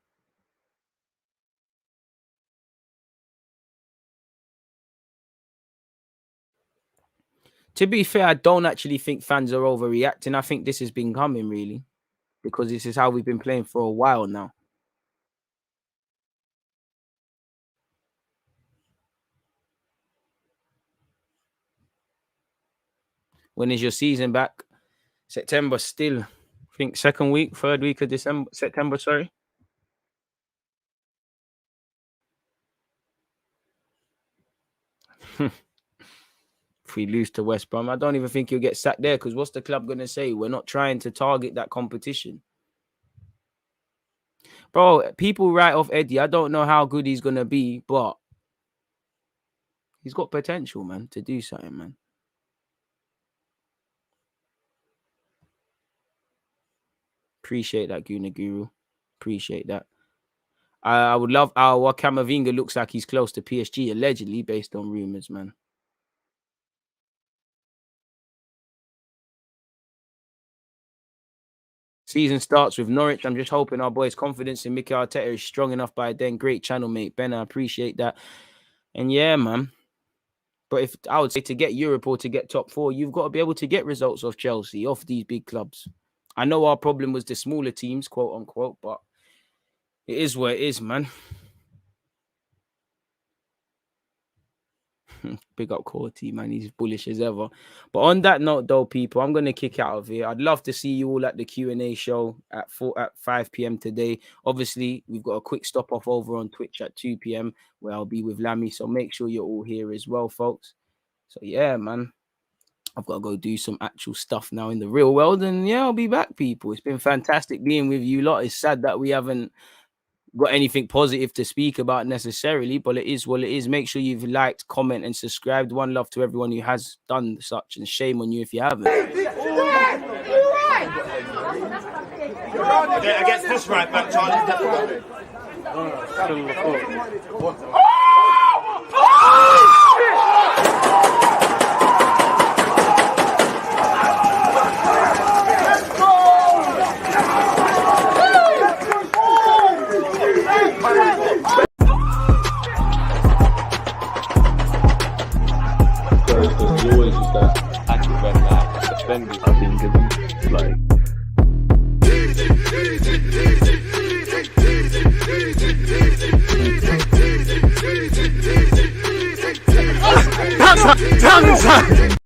To be fair, I don't actually think fans are overreacting. I think this has been coming, really, because this is how we've been playing for a while now. When is your season back? September still. I think third week of September, sorry. If we lose to West Brom, I don't even think you'll get sacked there because what's the club going to say? We're not trying to target that competition. Bro, people write off Eddie. I don't know how good he's gonna be, but he's got potential, man, to do something, man. Appreciate that, Guna Guru. Appreciate that. I would love our Camavinga looks like he's close to PSG, allegedly, based on rumors, man. Season starts with Norwich. I'm just hoping our boys' confidence in Mikel Arteta is strong enough by then. Great channel, mate. Ben, I appreciate that. And yeah, man. But if I would say to get Europe or to get top 4, you've got to be able to get results off Chelsea, off these big clubs. I know our problem was the smaller teams, quote unquote, but it is what it is, man. Big up Corty, man. He's bullish as ever. But on that note, though, people, I'm going to kick out of here. I'd love to see you all at the Q&A show at 5 p.m. today. Obviously, we've got a quick stop off over on Twitch at 2 p.m. where I'll be with Lammy. So make sure you're all here as well, folks. So yeah, man. I've got to go do some actual stuff now in the real world. And yeah, I'll be back, people. It's been fantastic being with you lot. It's sad that we haven't got anything positive to speak about necessarily, but it is what it is. Make sure you've liked, comment, and subscribed. One love to everyone who has done such, and shame on you if you haven't. Yeah, against this right back, Charlie's definitely. Because you always use that active when defenders are being given like. Tongue